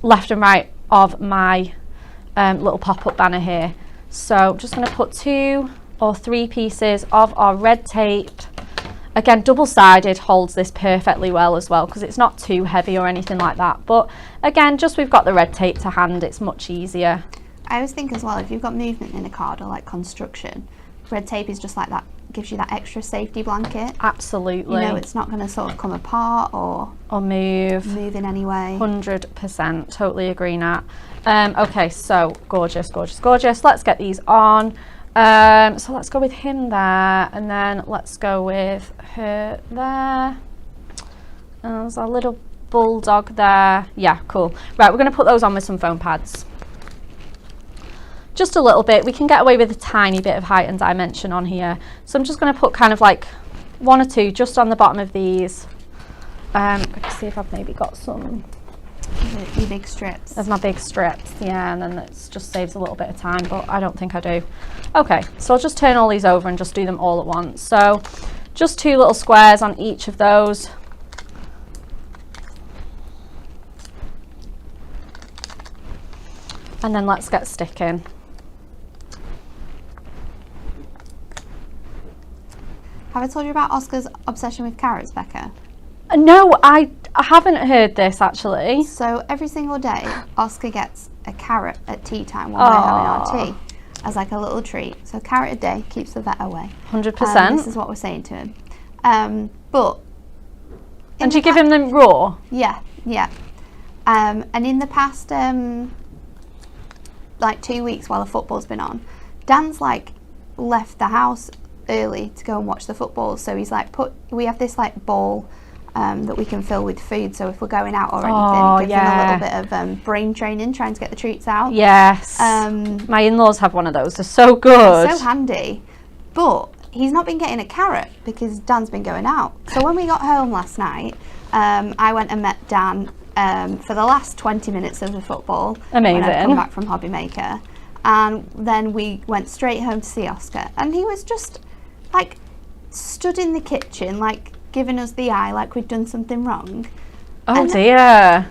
left and right of my little pop-up banner here. So I'm just going to put 2 or 3 pieces of our red tape. Again, double-sided holds this perfectly well as well, because it's not too heavy or anything like that. But again, just we've got the red tape to hand, it's much easier. I always think as well, if you've got movement in a card or like construction, red tape is just like that, gives you that extra safety blanket. Absolutely. You know, it's not going to sort of come apart or move in any way. 100%, totally agree, Nat. Okay, so gorgeous. Let's get these on. So let's go with him there, and then let's go with her there. And there's a little bulldog there. Yeah, cool. Right, we're going to put those on with some foam pads. Just a little bit. We can get away with a tiny bit of height and dimension on here. So I'm just going to put kind of like 1 or 2 just on the bottom of these. Let's see if I've maybe got some. Your big strips. There's my big strips, yeah, and then it just saves a little bit of time, but I don't think I do. Okay, so I'll just turn all these over and just do them all at once. So just 2 little squares on each of those. And then let's get sticking. Have I told you about Oscar's obsession with carrots, Becca? No, I haven't heard this actually. So every single day, Oscar gets a carrot at tea time when we're having our tea, as like a little treat. So carrot a day keeps the vet away. 100%. This is what we're saying to him. But and do you give him them raw? Yeah. And in the past, like 2 weeks while the football's been on, Dan's like left the house early to go and watch the football. So he's like we have this like bowl that we can fill with food, so if we're going out or anything, it gives him a little bit of brain training, trying to get the treats out. Yes. My in-laws have one of those. They're so good. So handy. But he's not been getting a carrot because Dan's been going out. So when we got home last night, I went and met Dan for the last 20 minutes of the football. Amazing. When I come back from Hobby Maker, and then we went straight home to see Oscar, and he was just like stood in the kitchen, like giving us the eye, like we'd done something wrong. Oh dear.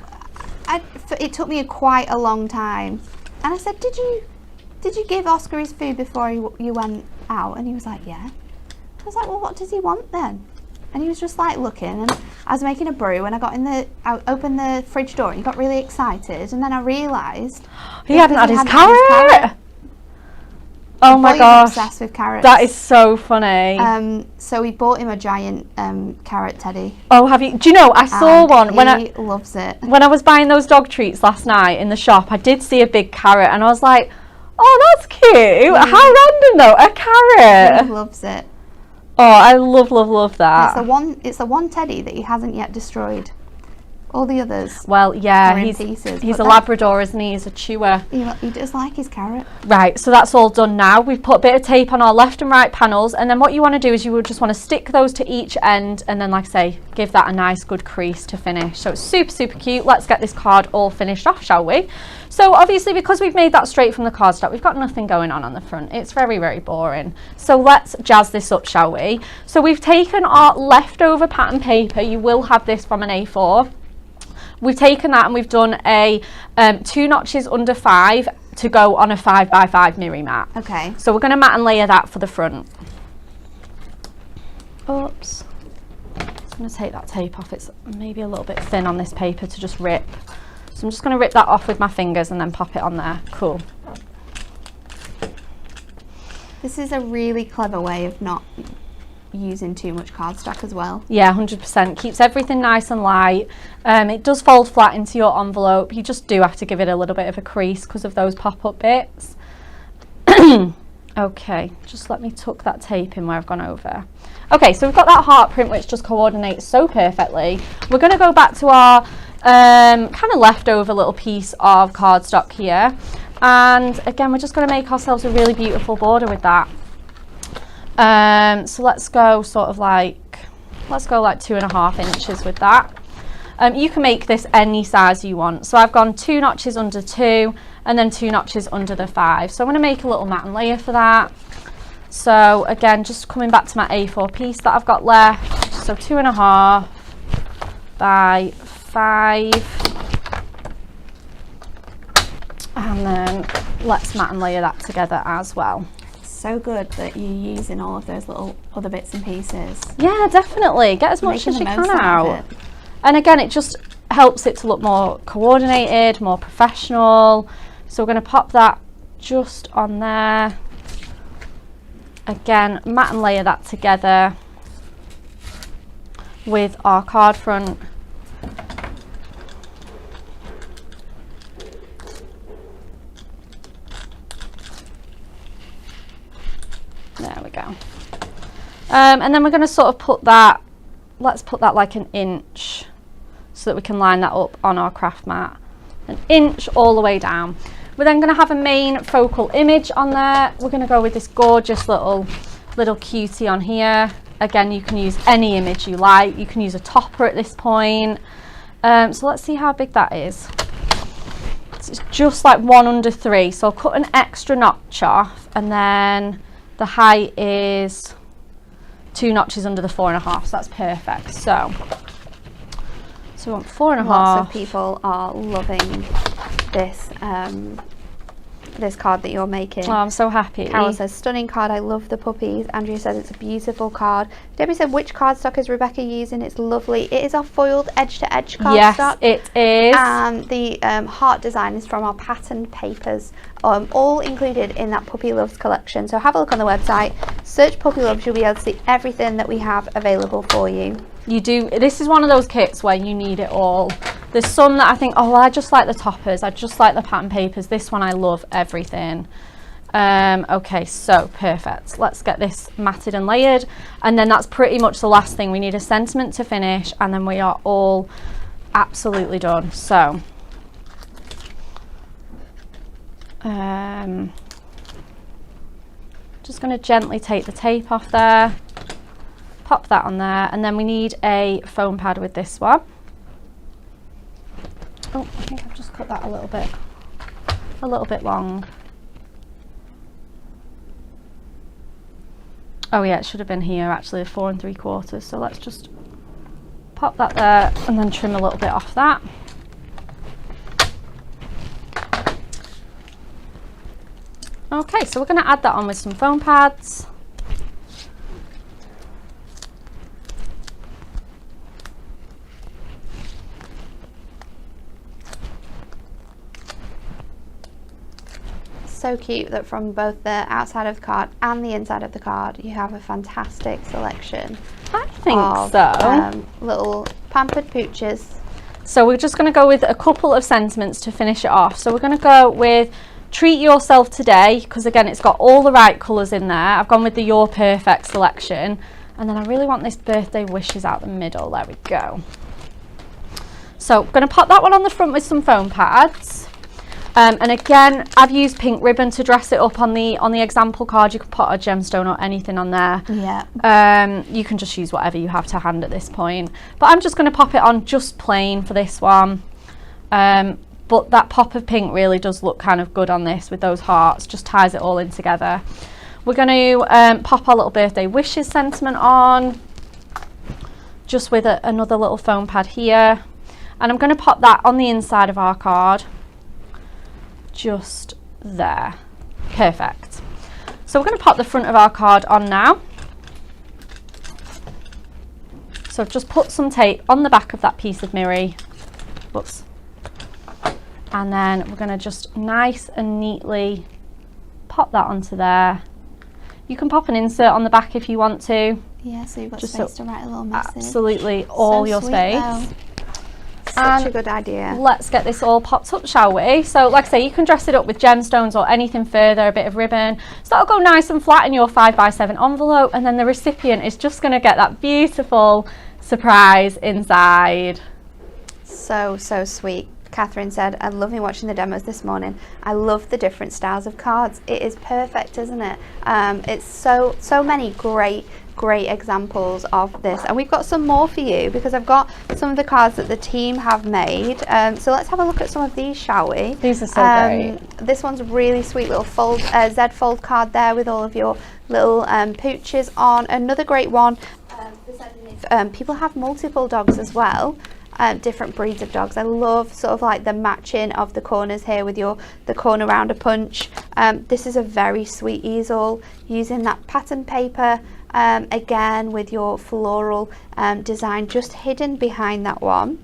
It took me quite a long time, and I said, did you give Oscar his food before you went out? And he was like, yeah. I was like, well, what does he want then? And he was just like looking, and I was making a brew, and I opened the fridge door, and he got really excited, and then I realised he hadn't had his carrot. Oh my Boy's gosh. obsessed with carrots. That is so funny. So we bought him a giant carrot teddy. Oh, have you? Do you know, I saw one He loves it. When I was buying those dog treats last night in the shop. I did see a big carrot and I was like, oh, that's cute. How random though, a carrot. He loves it. Oh, I love that. It's the one teddy that he hasn't yet destroyed. All the others. Well, yeah, are in he's pieces, a Labrador, isn't he? He's a chewer. He does like his carrot. Right, so that's all done now. We've put a bit of tape on our left and right panels, and then what you want to do is you will just want to stick those to each end, and then, like I say, give that a nice good crease to finish. So it's super cute. Let's get this card all finished off, shall we? So obviously, because we've made that straight from the cardstock, we've got nothing going on the front. It's very boring. So let's jazz this up, shall we? So we've taken our leftover pattern paper. You will have this from an A4. We've taken that and we've done a 2 notches under 5 to go on a 5x5 mirror mat. Okay. So we're going to mat and layer that for the front. Oops. I'm going to take that tape off. It's maybe a little bit thin on this paper to just rip. So I'm just going to rip that off with my fingers and then pop it on there. Cool. This is a really clever way of not using too much cardstock as well. Yeah, 100%. Keeps everything nice and light. It does fold flat into your envelope. You just do have to give it a little bit of a crease because of those pop-up bits. Okay, just let me tuck that tape in where I've gone over. Okay, so we've got that heart print which just coordinates so perfectly. We're going to go back to our kind of leftover little piece of cardstock here, and again we're just going to make ourselves a really beautiful border with that. So let's go like 2.5 inches with that. You can make this any size you want. So I've gone 2 notches under 2 and then 2 notches under the 5. So I'm going to make a little mat and layer for that. So again, just coming back to my A4 piece that I've got left. So 2.5 by 5. And then let's mat and layer that together as well. So good that you're using all of those little other bits and pieces. Yeah, definitely. Get as much as you can out. And again, it just helps it to look more coordinated, more professional. So we're going to pop that just on there. Again, mat and layer that together with our card front. There we go. And then we're going to sort of put that, let's put that like 1 inch so that we can line that up on our craft mat. 1 inch all the way down. We're then going to have a main focal image on there. We're going to go with this gorgeous little cutie on here. Again, you can use any image you like. You can use a topper at this point. So let's see how big that is. It's just like 1 under 3. So I'll cut an extra notch off, and then the height is 2 notches under the 4.5, so that's perfect. So we want 4.5. Lots of people are loving this this card that you're making. Oh, I'm so happy. Carol says, stunning card, I love the puppies. Andrea says it's a beautiful card. Debbie said, which cardstock is Rebekah using? It's lovely. It is our foiled edge-to-edge cardstock. Yes, it is. And the heart design is from our patterned papers, all included in that Puppy Loves collection. So have a look on the website, search Puppy Loves, you'll be able to see everything that we have available for you. You do. This is one of those kits where you need it all. There's some that I think, oh, well, I just like the toppers, I just like the pattern papers. This one I love everything. Okay, so perfect. Let's get this matted and layered, and then that's pretty much the last thing. We need a sentiment to finish, and then we are all absolutely done. So just going to gently take the tape off there, pop that on there, and then we need a foam pad with this one. Oh, I think I've just cut that a little bit long. Oh yeah, it should have been here actually, 4 3/4. So let's just pop that there and then trim a little bit off that. Okay, so we're going to add that on with some foam pads. so cute that from both the outside of the card and the inside of the card, you have a fantastic selection. I think of, so. Little pampered pooches. So we're just going to go with a couple of sentiments to finish it off. So we're going to go with treat yourself today, because again, it's got all the right colours in there. I've gone with the Your Perfect selection. And then I really want this birthday wishes out the middle. There we go. So I'm going to pop that one on the front with some foam pads. And again, I've used pink ribbon to dress it up on the example card. You can put a gemstone or anything on there. Yeah. You can just use whatever you have to hand at this point. But I'm just going to pop it on just plain for this one. But that pop of pink really does look kind of good on this with those hearts. Just ties it all in together. We're going to pop our little birthday wishes sentiment on, just with another little foam pad here. And I'm going to pop that on the inside of our card, just there. Perfect. So we're going to pop the front of our card on now. So I've just put some tape on the back of that piece of mirror. Whoops. And then we're going to just nice and neatly pop that onto there. You can pop an insert on the back if you want to. Yeah, so you've got space to write a little message. Absolutely, all your space. Such a good idea. Let's get this all popped up, shall we? So like I say, you can dress it up with gemstones or anything further, a bit of ribbon. So that'll go nice and flat in your 5x7 envelope, and then the recipient is just going to get that beautiful surprise inside. So sweet. Catherine said, I'm loving watching the demos this morning. I love the different styles of cards. It is perfect, isn't it? It's so many great examples of this, and we've got some more for you because I've got some of the cards that the team have made. So let's have a look at some of these, shall we? These are so great. This one's a really sweet little fold Z fold card there with all of your little pooches on. Another great one. People have multiple dogs as well. Different breeds of dogs. I love sort of like the matching of the corners here with the corner rounder punch. This is a very sweet easel using that pattern paper, again with your floral design just hidden behind that one.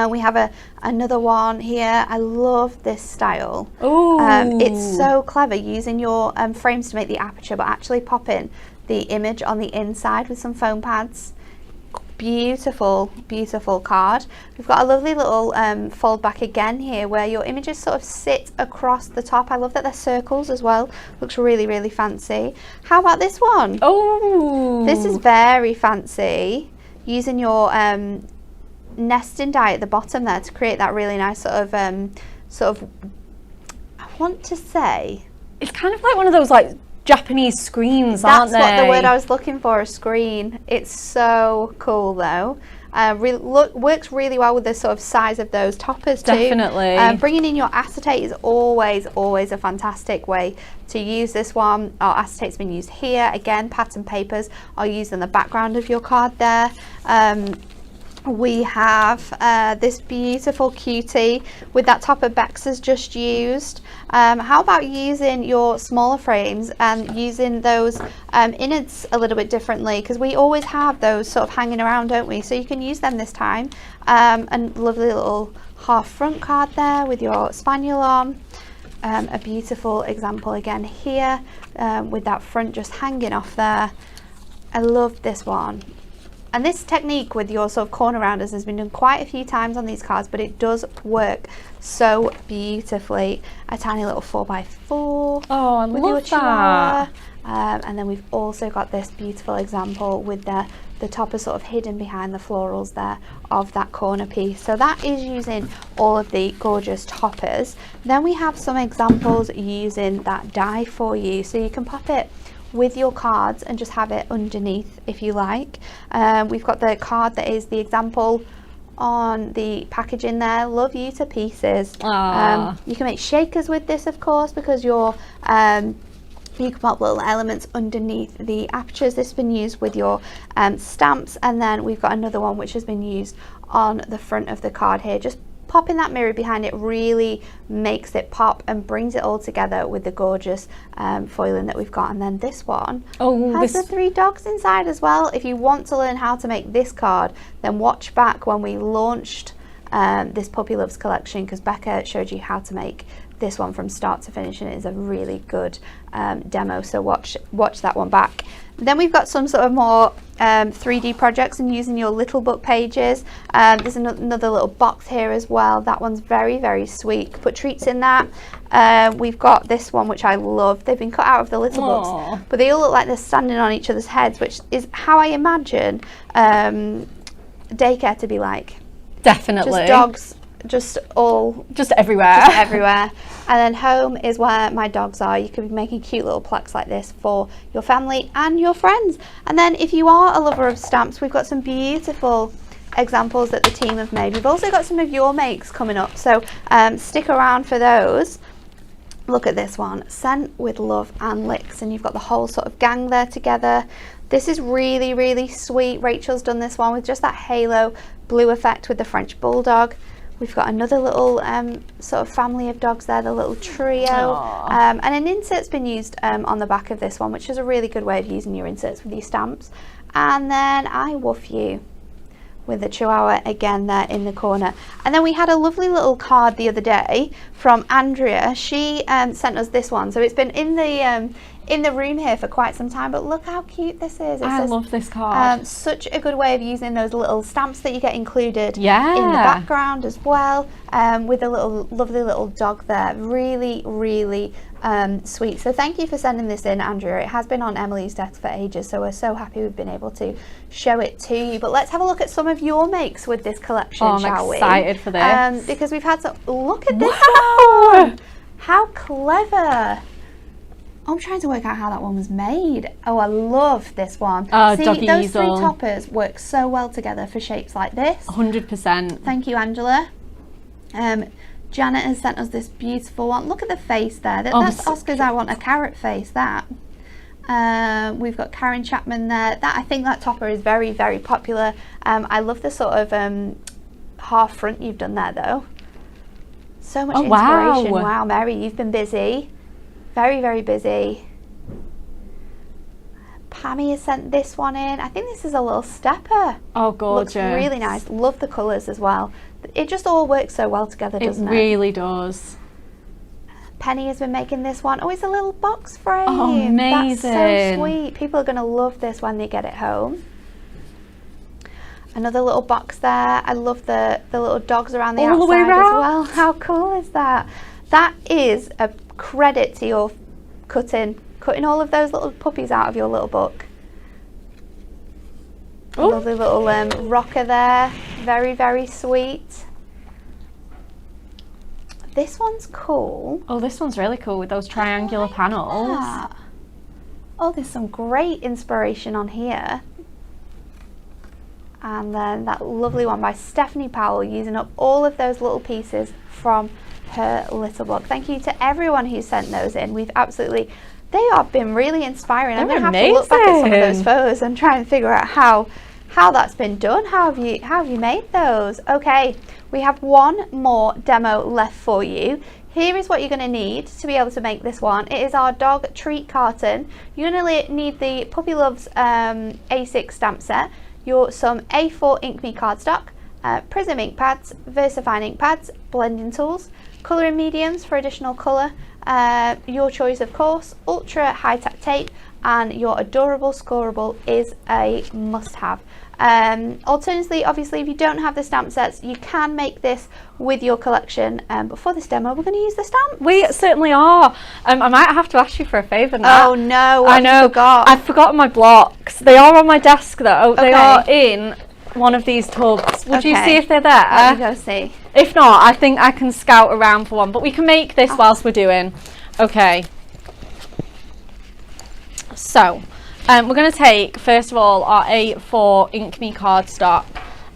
We have another one here. I love this style. It's so clever using your frames to make the aperture, but actually popping the image on the inside with some foam pads. Beautiful card. We've got a lovely little fold back again here where your images sort of sit across the top. I love that they're circles as well. Looks really fancy. How about this one? This is very fancy, using your nesting die at the bottom there to create that really nice sort of I want to say it's kind of like one of those like Japanese screens, aren't they? That's what the word I was looking for, a screen. It's so cool though. Works really well with the sort of size of those toppers too. Definitely. Bringing in your acetate is always a fantastic way to use this one. Our acetate's been used here. Again, pattern papers are used in the background of your card there. We have this beautiful cutie with that topper Bex has just used. How about using your smaller frames and using those innards a little bit differently, because we always have those sort of hanging around, don't we? So you can use them this time. And lovely little half front card there with your spaniel on. A beautiful example again here with that front just hanging off there. I love this one. And this technique with your sort of corner rounders has been done quite a few times on these cards, but it does work so beautifully. A tiny little 4x4. Oh, I love that. And then we've also got this beautiful example with the topper sort of hidden behind the florals there of that corner piece. So that is using all of the gorgeous toppers. Then we have some examples using that die for you. So you can pop it with your cards and just have it underneath if you like. We've got the card that is the example on the packaging there. Love you to pieces. You can make shakers with this, of course, because you can pop little elements underneath the apertures. This has been used with your stamps, and then we've got another one which has been used on the front of the card here. Just popping that mirror behind it really makes it pop and brings it all together with the gorgeous foiling that we've got. And then this one has the 3 dogs inside as well. If you want to learn how to make this card, then watch back when we launched this Puppy Loves collection, because Becca showed you how to make this one from start to finish, and it is a really good demo, so watch that one back. Then we've got some sort of more 3D projects and using your little book pages. There's another little box here as well. That one's very, very sweet. Put treats in that. We've got this one, which I love. They've been cut out of the little books, but they all look like they're standing on each other's heads, which is how I imagine daycare to be like. Definitely. Just dogs, just everywhere. Just everywhere. And then home is where my dogs are. You could be making cute little plaques like this for your family and your friends. And then if you are a lover of stamps, we've got some beautiful examples that the team have made. We've also got some of your makes coming up, so stick around for those. Look at this one, Sent with Love and Licks, and you've got the whole sort of gang there together. This is really, really sweet. Rachel's done this one with just that halo blue effect with the French Bulldog. We've got another little sort of family of dogs there, the little trio. And an insert's been used on the back of this one, which is a really good way of using your inserts with your stamps. And then I Woof You with the Chihuahua again there in the corner. And then we had a lovely little card the other day from Andrea. She sent us this one. So it's been in the room here for quite some time, but look how cute this is. I love this card. Such a good way of using those little stamps that you get included in the Yeah. background as well, with a little lovely little dog there. Really, really sweet. So thank you for sending this in, Andrea. It has been on Emily's desk for ages, so we're so happy we've been able to show it to you. But let's have a look at some of your makes with this collection, shall we? I'm excited for this. Because we've had some. Look at this Wow. one. How clever. I'm trying to work out how that one was made. Oh, I love this one. See, doggy those three easel. toppers work so well together for shapes like this. 100%. Thank you, Angela. Janet has sent us this beautiful one. Look at the face there. That's so Oscar's I Want a Carrot face, that. We've got Karen Chapman there. I think that topper is very, very popular. I love the sort of half front you've done there, though. So much inspiration. Wow, Mary, you've been busy. Very, very busy. Pammy has sent this one in. I think this is a little stepper. Oh, gorgeous. Looks really nice. Love the colours as well. It just all works so well together, doesn't it? It really does. Penny has been making this one. Oh, it's a little box frame. Oh, amazing. That's so sweet. People are going to love this when they get it home. Another little box there. I love the little dogs around the outside the way as around. well. How cool is that? That is a credit to your cutting all of those little puppies out of your little book. Oh. Lovely little rocker there. Very, very sweet. This one's cool. Oh, this one's really cool with those triangular panels. Yeah. Oh, there's some great inspiration on here. And then that lovely one by Stephanie Powell, using up all of those little pieces from her little book. Thank you to everyone who sent those in. They have been really inspiring. I'm going to have to look back at some of those photos and try and figure out how that's been done. How have you made those? Okay, we have one more demo left for you. Here is what you're going to need to be able to make this one. It is our dog treat carton. You're going to need the Puppy Loves A6 stamp set, some A4 Ink Me cardstock, Prism ink pads, VersaFine ink pads, blending tools, colouring mediums for additional colour, your choice of course, ultra high tack tape, and your adorable scoreboard is a must-have. Alternatively, obviously, if you don't have the stamp sets, you can make this with your collection, but for this demo we're going to use the stamps. We certainly are. I might have to ask you for a favour now. Oh no, I know. I've forgotten my blocks. They are on my desk though. Okay. They are in one of these tubs. Would you see if they're there? Let me go see. If not, I think I can scout around for one, but we can make this whilst we're doing. Okay. So, we're going to take, first of all, our A4 Ink Me cardstock.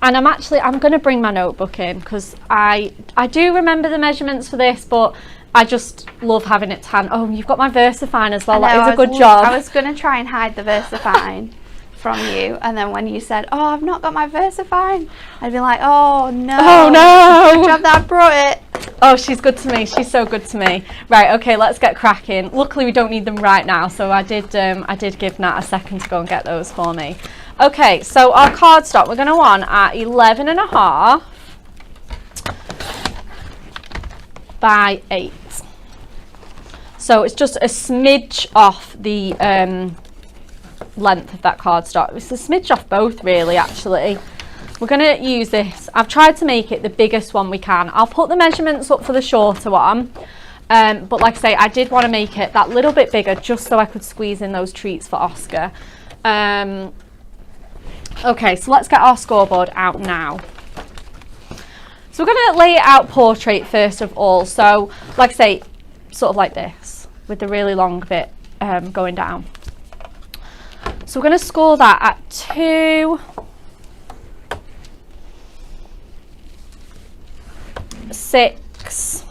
And I'm going to bring my notebook in because I do remember the measurements for this, but I just love having it to hand. Oh, you've got my VersaFine as well. That is a good job. I was going to try and hide the VersaFine from you, and then when you said, "Oh, I've not got my VersaFine," I'd be like, "Oh no! Oh no! Good job that I brought it." Oh, she's good to me. She's so good to me. Right, okay, let's get cracking. Luckily, we don't need them right now, so I did give Nat a second to go and get those for me. Okay, so our cardstock we're going to want at 11.5 by 8. So it's just a smidge off the length of that cardstock. It's a smidge off both really, actually. We're going to use this. I've tried to make it the biggest one we can. I'll put the measurements up for the shorter one. But like I say, I did want to make it that little bit bigger just so I could squeeze in those treats for Oscar. Okay, so let's get our scoreboard out now. So we're going to lay it out portrait first of all. So like I say, sort of like this with the really long bit going down. So we're going to score that at 2, 6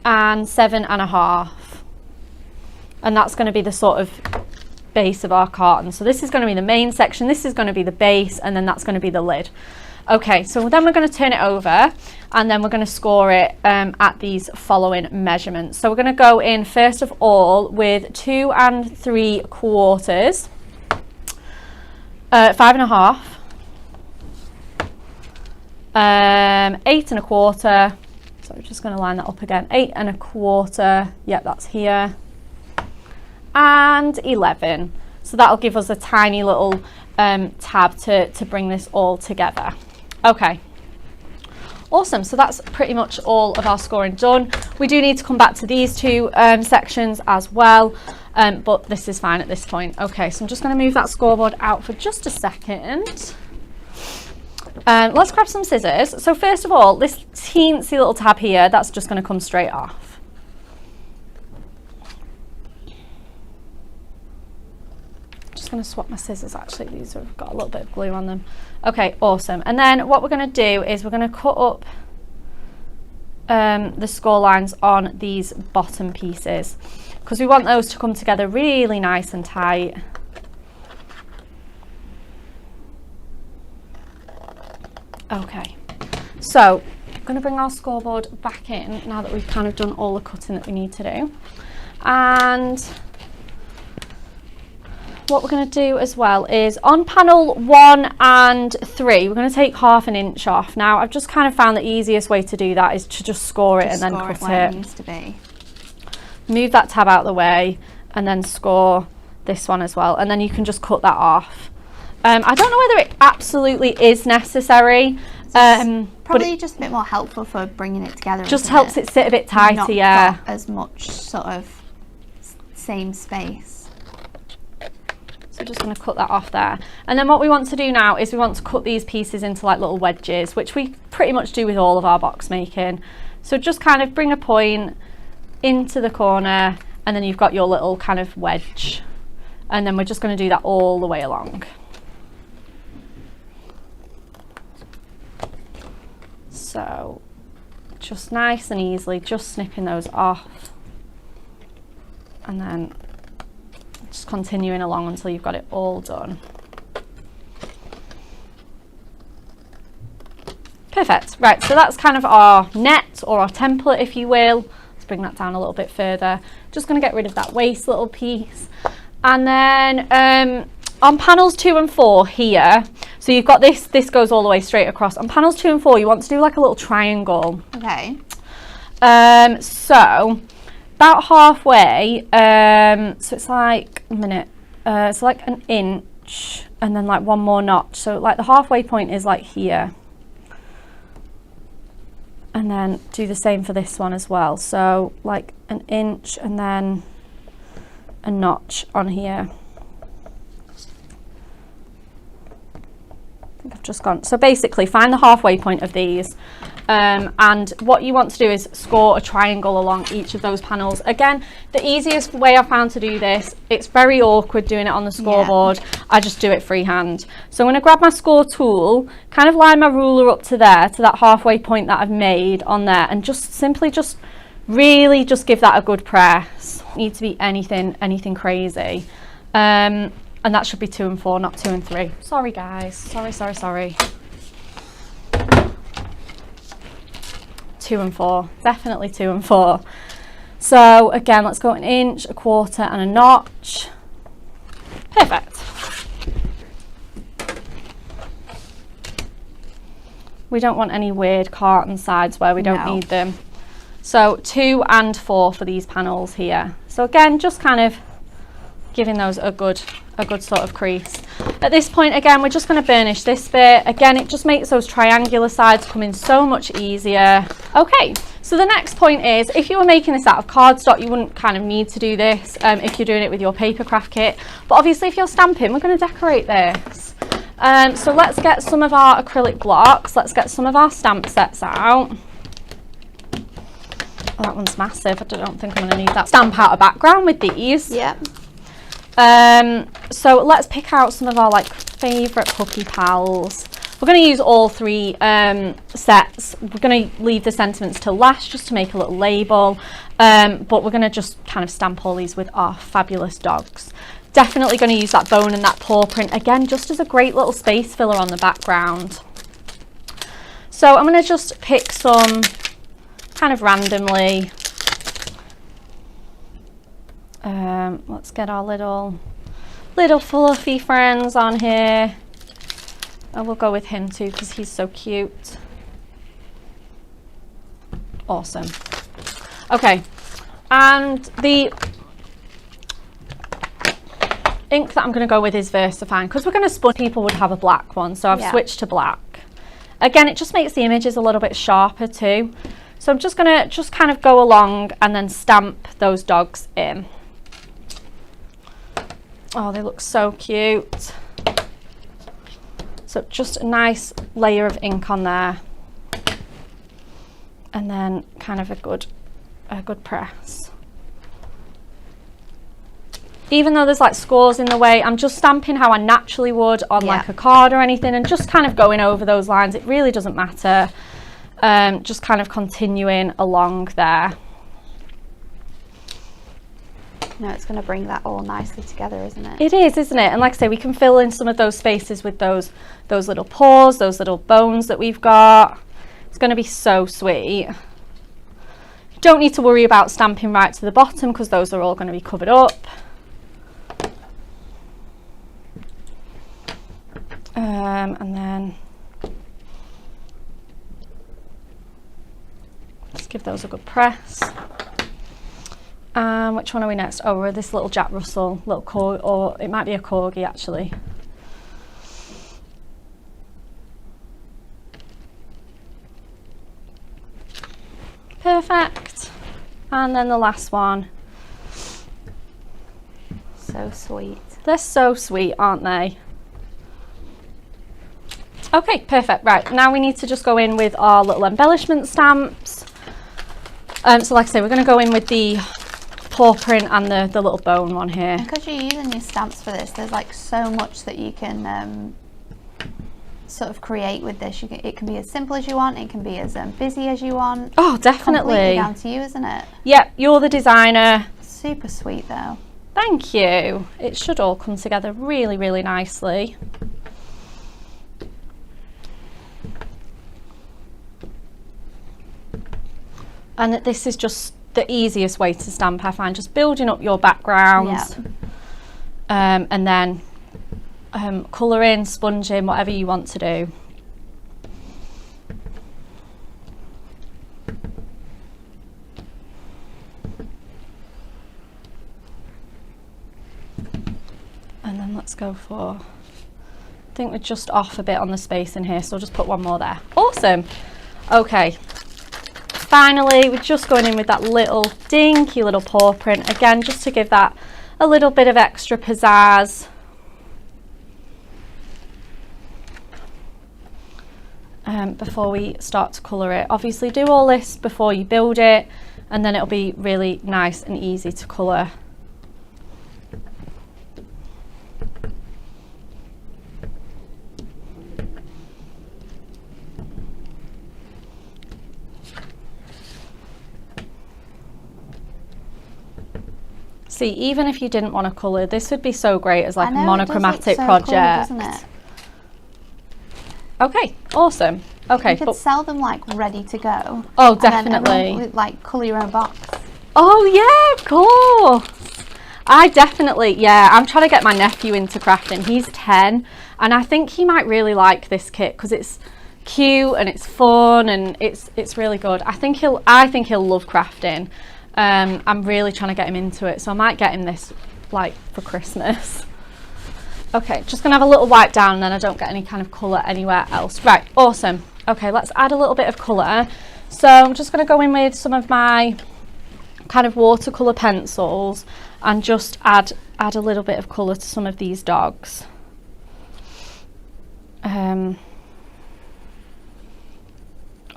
and 7.5, and that's going to be the sort of base of our carton. So this is going to be the main section, this is going to be the base, and then that's going to be the lid. Okay, so then we're going to turn it over and then we're going to score it at these following measurements. So we're going to go in first of all with 2 3/4, 5.5, 8.25. So we're just going to line that up again. 8.25. Yep, that's here. And 11. So that'll give us a tiny little tab to bring this all together. Okay. Awesome. So that's pretty much all of our scoring done. We do need to come back to these two sections as well, but this is fine at this point. Okay, so I'm just going to move that scoreboard out for just a second. Let's grab some scissors. So first of all, this teensy little tab here, that's just going to come straight off. Just going to swap my scissors, actually. These have got a little bit of glue on them. Okay, awesome. And then what we're going to do is we're going to cut up the score lines on these bottom pieces because we want those to come together really nice and tight. Okay, so I'm going to bring our scoreboard back in now that we've kind of done all the cutting that we need to do. And what we're going to do as well is on panel 1 and 3, we're going to take 1/2 inch off. Now, I've just kind of found the easiest way to do that is to just score it and then cut it. It needs to be. Move that tab out of the way and then score this one as well. And then you can just cut that off. I don't know whether it absolutely is necessary. Probably just a bit more helpful for bringing it together. Just helps it sit a bit tighter, yeah. Not as much sort of same space. So just going to cut that off there. And then what we want to do now is we want to cut these pieces into like little wedges, which we pretty much do with all of our box making. So just kind of bring a point into the corner and then you've got your little kind of wedge. And then we're just going to do that all the way along. So just nice and easily, just snipping those off and then just continuing along until you've got it all done. Perfect. Right, so that's kind of our net or our template, if you will. Let's bring that down a little bit further. Just going to get rid of that waist little piece. And then on panels 2 and 4 here, so you've got this goes all the way straight across. On panels 2 and 4, you want to do like a little triangle. Okay. So about halfway, so it's like a minute, it's like 1 inch and then like one more notch. So like the halfway point is like here. And then do the same for this one as well. So like 1 inch and then a notch on here. I've just gone. So basically find the halfway point of these and what you want to do is score a triangle along each of those panels. Again, the easiest way I found to do this, it's very awkward doing it on the scoreboard. Yeah. I just do it freehand. So I'm going to grab my score tool, kind of line my ruler up to there, to that halfway point that I've made on there, and just simply just really just give that a good press. Need to be anything crazy. And that should be 2 and 4, not 2 and 3. Sorry guys, sorry. 2 and 4, definitely 2 and 4. So again, let's go 1 inch, 1/4 and a notch. Perfect. We don't want any weird carton sides where we don't need them. So 2 and 4 for these panels here. So again, just kind of giving those a good sort of crease. At this point, again, we're just going to burnish this bit. Again, it just makes those triangular sides come in so much easier. Okay, so the next point is, if you were making this out of cardstock, you wouldn't kind of need to do this if you're doing it with your paper craft kit. But obviously, if you're stamping, we're going to decorate this. So let's get some of our acrylic blocks. Let's get some of our stamp sets out. Oh, that one's massive. I don't think I'm going to need that. Stamp out a background with these. Yep. So let's pick out some of our like favourite puppy pals. We're going to use all 3 sets. We're going to leave the sentiments till last just to make a little label, but we're going to just kind of stamp all these with our fabulous dogs. Definitely going to use that bone and that paw print again, just as a great little space filler on the background. So I'm going to just pick some kind of randomly. Let's get our little fluffy friends on here. And we'll go with him too because he's so cute. Awesome. Okay, and the ink that I'm going to go with is VersaFine because we're going to spun. People would have a black one, so I've switched to black. Again, it just makes the images a little bit sharper too. So I'm just going to kind of go along and then stamp those dogs in. Oh, they look so cute. So just a nice layer of ink on there. And then kind of a good press. Even though there's like scores in the way, I'm just stamping how I naturally would on like a card or anything, and just kind of going over those lines. It really doesn't matter. Just kind of continuing along there. No, it's going to bring that all nicely together, isn't it? It is, isn't it? And like I say, we can fill in some of those spaces with those little paws, those little bones that we've got. It's going to be so sweet. You don't need to worry about stamping right to the bottom because those are all going to be covered up. And then just give those a good press. Which one are we next? Oh, we're this little Jack Russell, little corgi, or it might be a corgi actually. Perfect. And then the last one. So sweet. They're so sweet, aren't they? Okay, perfect. Right, now we need to just go in with our little embellishment stamps. So like I say, we're going to go in with the paw print and the little bone one here. Because you're using your stamps for this, there's like so much that you can sort of create with this. It can be as simple as you want, it can be as busy as you want. Oh, definitely. Completely down to you, isn't it? Yep, you're the designer. Super sweet though. Thank you. It should all come together really, really nicely. And this is just the easiest way to stamp, I find, just building up your backgrounds. Yeah. And then colouring, sponging, whatever you want to do. And then let's go for, I think we're just off a bit on the space in here, so I'll just put one more there. Awesome. Okay. Finally, we're just going in with that little dinky little paw print again, just to give that a little bit of extra pizzazz. Before we start to colour it. Obviously do all this before you build it, and then it'll be really nice and easy to colour. See, even if you didn't want to colour, this would be so great as like a monochromatic project. Cool, doesn't it? Okay, awesome. Okay, you could sell them like ready to go. Oh, definitely. Would, like colour your own box. Oh yeah, of course. I definitely, yeah, I'm trying to get my nephew into crafting. He's 10 and I think he might really like this kit because it's cute and it's fun and it's really good. I think he'll love crafting. I'm really trying to get him into it, so I might get him this like for Christmas. Okay, just gonna have a little wipe down and then I don't get any kind of colour anywhere else. Right, awesome. Okay, let's add a little bit of colour. So I'm just gonna go in with some of my kind of watercolour pencils and just add a little bit of colour to some of these dogs.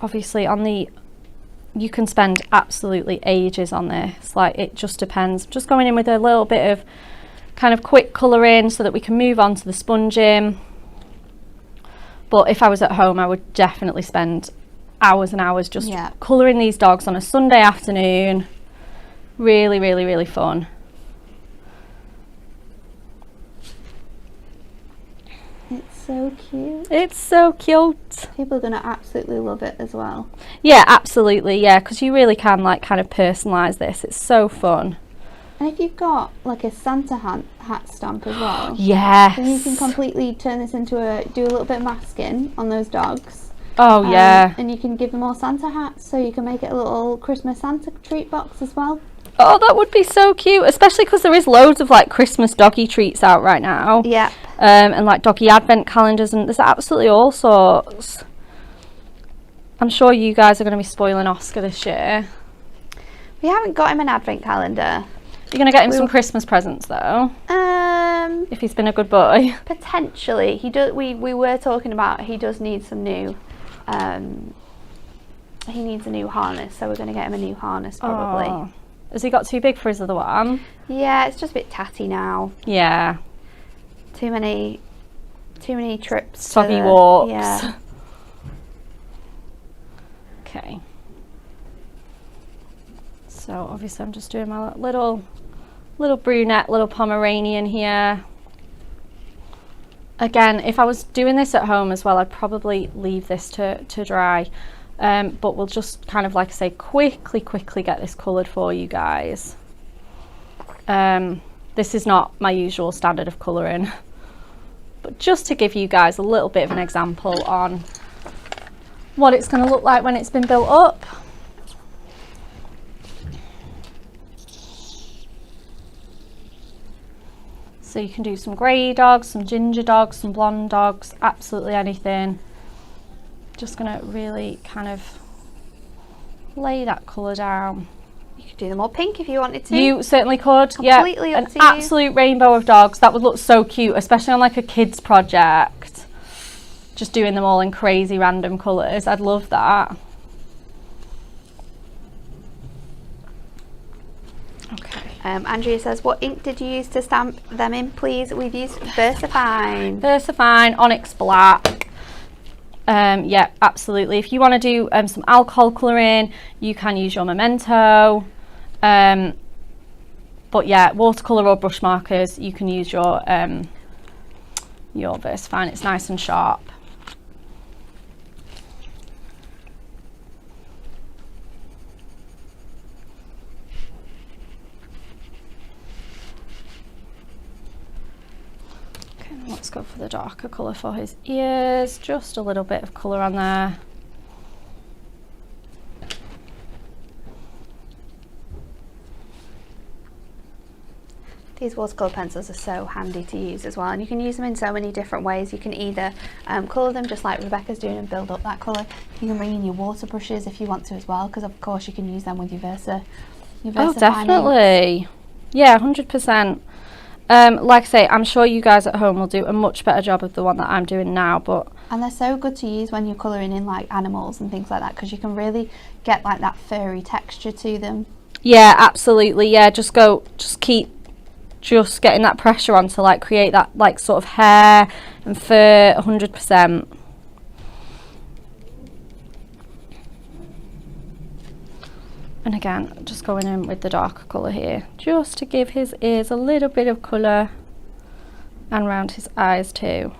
Obviously you can spend absolutely ages on this, like it just depends. Just going in with a little bit of kind of quick colouring so that we can move on to the sponging. But if I was at home, I would definitely spend hours and hours just colouring these dogs on a Sunday afternoon. Really, really, really fun. So cute. It's so cute. People are going to absolutely love it as well. Yeah, absolutely. Yeah, because you really can like kind of personalise this. It's so fun. And if you've got like a Santa hat stamp as well, yes, then you can completely turn this into do a little bit of masking on those dogs. Oh yeah. And you can give them all Santa hats, so you can make it a little Christmas Santa treat box as well. Oh, that would be so cute, especially because there is loads of like Christmas doggy treats out right now. Yeah. And like doggy advent calendars, and there's absolutely all sorts. I'm sure you guys are going to be spoiling Oscar this year. We haven't got him an advent calendar. You're going to get him some Christmas presents though. If he's been a good boy. Potentially. He does. We were talking about he does need some new. He needs a new harness, so we're going to get him a new harness probably. Oh. Has he got too big for his other one? Yeah, it's just a bit tatty now. Yeah. Too many trips. Soggy walks. Yeah. Okay. So obviously I'm just doing my little brunette, little Pomeranian here. Again, if I was doing this at home as well, I'd probably leave this to dry. But we'll just kind of, like I say, quickly get this coloured for you guys. This is not my usual standard of colouring, but just to give you guys a little bit of an example on what it's going to look like when it's been built up. So you can do some grey dogs, some ginger dogs, some blonde dogs, absolutely anything. Just gonna really kind of lay that colour down. You could do them all pink if you wanted to. You certainly could. Completely yeah, up to an absolute rainbow of dogs. That would look so cute, especially on like a kids project. Just doing them all in crazy random colours. I'd love that. Okay. Andrea says, what ink did you use to stamp them in, please? We've used VersaFine. VersaFine Onyx Black. Yeah, absolutely. If you want to do some alcohol colouring, you can use your Memento. But yeah, watercolour or brush markers, you can use your VersaFine. It's nice and sharp. Let's go for the darker colour for his ears, just a little bit of colour on there. These watercolour pencils are so handy to use as well, and you can use them in so many different ways. You can either colour them just like Rebecca's doing and build up that colour. You can bring in your water brushes if you want to as well, because of course you can use them with your Versa oh, definitely. Yeah, 100%. Like I say, I'm sure you guys at home will do a much better job of the one that I'm doing now, and they're so good to use when you're colouring in like animals and things like that, because you can really get like that furry texture to them. Yeah, absolutely. Yeah, just keep getting that pressure on to like create that like sort of hair and fur. 100%. And again, just going in with the darker colour here, just to give his ears a little bit of colour, and around his eyes too.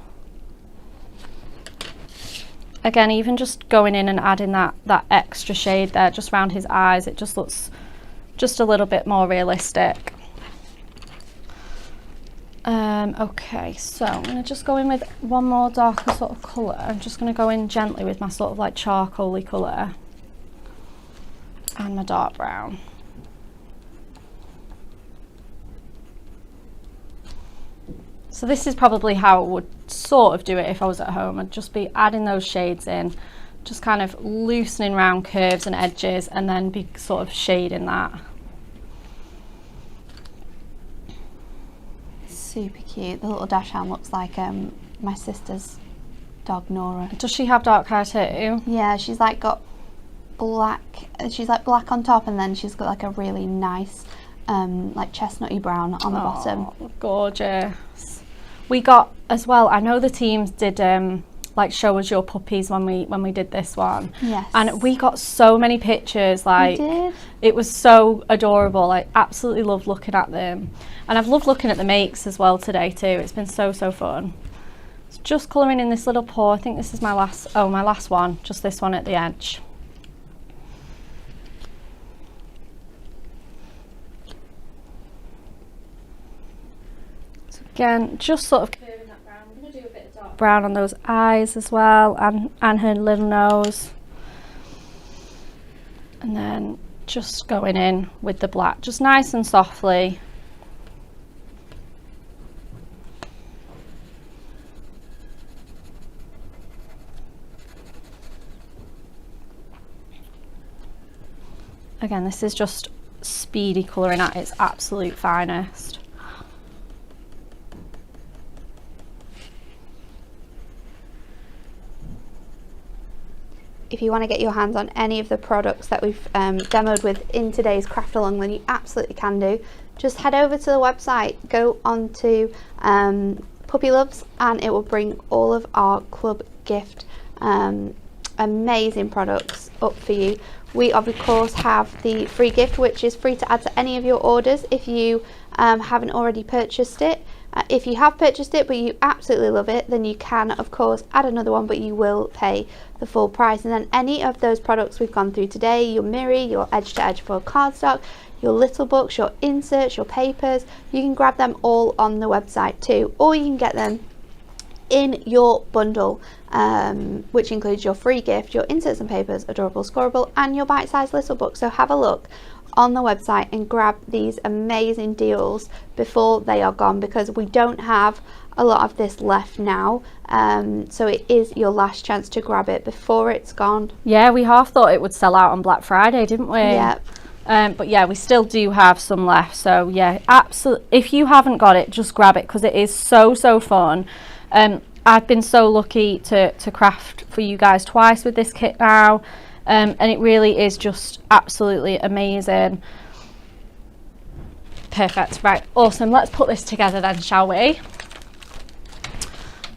Again, even just going in and adding that extra shade there, just around his eyes, it just looks just a little bit more realistic. Okay, so I'm going to just go in with one more darker sort of colour. I'm just going to go in gently with my sort of like charcoaly colour and my dark brown. So this is probably how I would sort of do it if I was at home. I'd just be adding those shades in, just kind of loosening around curves and edges, and then be sort of shading that. Super cute. The little dash hound looks like my sister's dog Nora. Does she have dark hair too? Yeah, she's like got black. She's like black on top, and then she's got like a really nice like chestnutty brown on the bottom. Gorgeous. We got as well, I know the teams did like show us your puppies when we did this one. Yes. And we got so many pictures, like we did. It was so adorable. I absolutely loved looking at them. And I've loved looking at the makes as well today too. It's been so fun. It's just colouring in this little paw. I think this is my last one, just this one at the edge. So again, just sort of curving that brown. I'm going to do a bit of dark brown on those eyes as well, and her little nose. And then just going in with the black, just nice and softly. Again, this is just speedy colouring at its absolute finest. If you want to get your hands on any of the products that we've demoed with in today's craft along, then you absolutely can do. Just head over to the website, go onto Puppy Loves, and it will bring all of our club gift amazing products up for you. We of course have the free gift, which is free to add to any of your orders if you haven't already purchased it. If you have purchased it but you absolutely love it, then you can of course add another one, but you will pay the full price. And then any of those products we've gone through today, your Miri, your edge to edge foil cardstock, your little books, your inserts, your papers, you can grab them all on the website too, or you can get them in your bundle, which includes your free gift, your inserts and papers, adorable scoreboard, and your bite-sized little book. So have a look on the website and grab these amazing deals before they are gone, because we don't have a lot of this left now, so it is your last chance to grab it before it's gone. Yeah, we half thought it would sell out on Black Friday, didn't we? Yep. But yeah, we still do have some left, so yeah, absolutely, if you haven't got it, just grab it, because it is so fun. I've been so lucky to craft for you guys twice with this kit now, and it really is just absolutely amazing. Perfect. Right, awesome. Let's put this together then, shall we?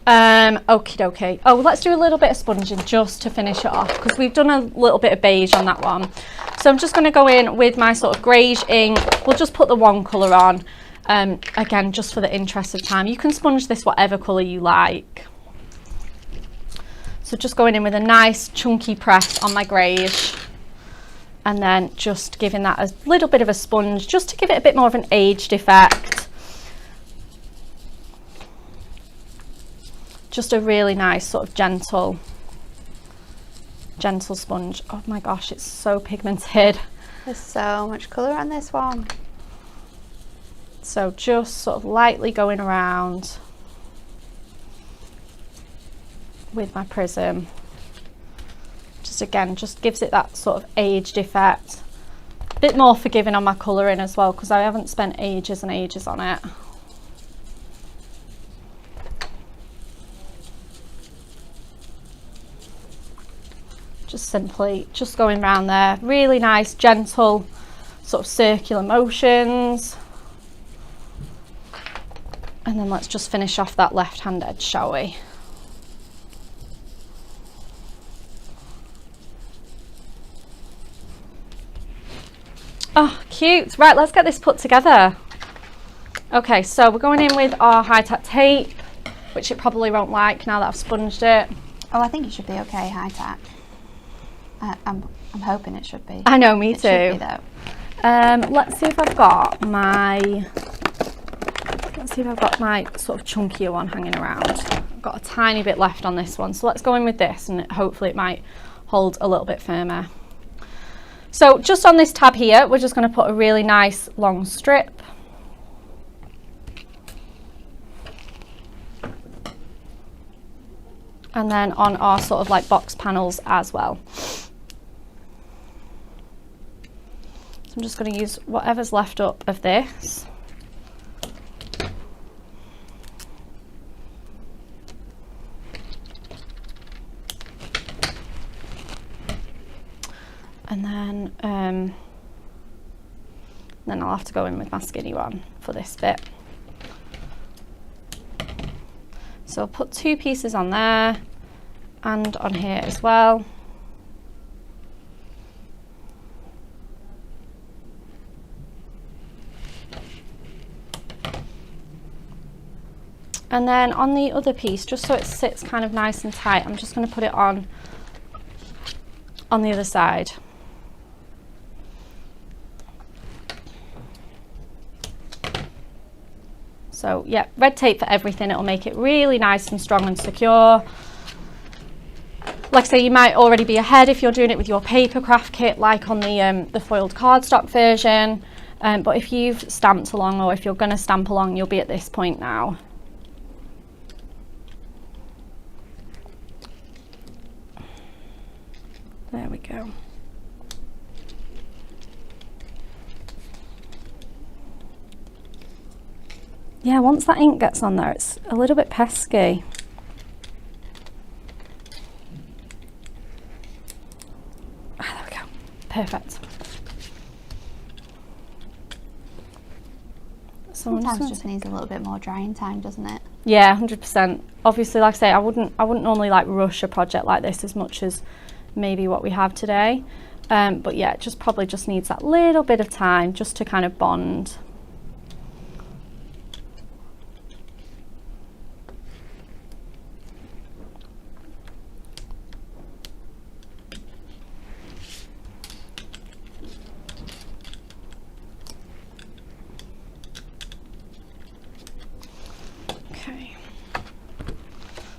Okie dokie. Oh, let's do a little bit of sponging just to finish it off, because we've done a little bit of beige on that one. So I'm just going to go in with my sort of greyish ink. We'll just put the one colour on. Again, just for the interest of time, you can sponge this whatever colour you like. So just going in with a nice chunky press on my greyish, and then just giving that a little bit of a sponge just to give it a bit more of an aged effect. Just a really nice sort of gentle sponge. Oh my gosh, it's so pigmented. There's so much colour on this one. So just sort of lightly going around with my prism. Just again, just gives it that sort of aged effect. A bit more forgiving on my colouring as well, because I haven't spent ages and ages on it. Just simply just going around there. Really nice, gentle, sort of circular motions. And then let's just finish off that left hand edge, shall we? Oh, cute. Right, let's get this put together. Okay, so we're going in with our high-tack tape, which it probably won't like now that I've sponged it. Oh, I think it should be okay, high-tack. I'm hoping it should be. I know, me too. It should be, though. Let's see if I've got my... Let's see if I've got my sort of chunkier one hanging around. I've got a tiny bit left on this one, so let's go in with this, and hopefully it might hold a little bit firmer. So just on this tab here, we're just going to put a really nice long strip. And then on our sort of like box panels as well. So I'm just going to use whatever's left up of this. And then I'll have to go in with my skinny one for this bit. So I'll put 2 pieces on there and on here as well. And then on the other piece, just so it sits kind of nice and tight, I'm just going to put it on the other side. So yeah, red tape for everything. It'll make it really nice and strong and secure. Like I say, you might already be ahead if you're doing it with your paper craft kit, like on the foiled cardstock version. But if you've stamped along, or if you're going to stamp along, you'll be at this point now. There we go. Yeah, once that ink gets on there, it's a little bit pesky. Ah, there we go. Perfect. So sometimes just needs a little bit more drying time, doesn't it? Yeah, 100%. Obviously, like I say, I wouldn't normally like rush a project like this as much as maybe what we have today. But yeah, it probably just needs that little bit of time just to kind of bond.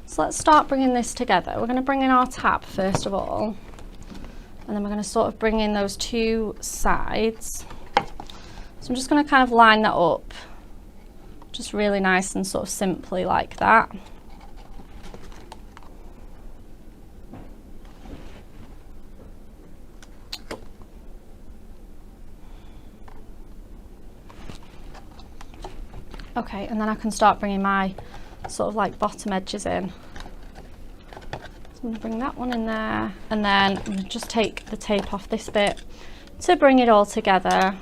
So let's start bringing this together. We're going to bring in our tab first of all, and then we're going to sort of bring in those 2 sides. So I'm just going to kind of line that up, just really nice and sort of simply like that. Okay, and then I can start bringing my sort of like bottom edges in. So I'm going to bring that one in there, and then I'm going to just take the tape off this bit to bring it all together.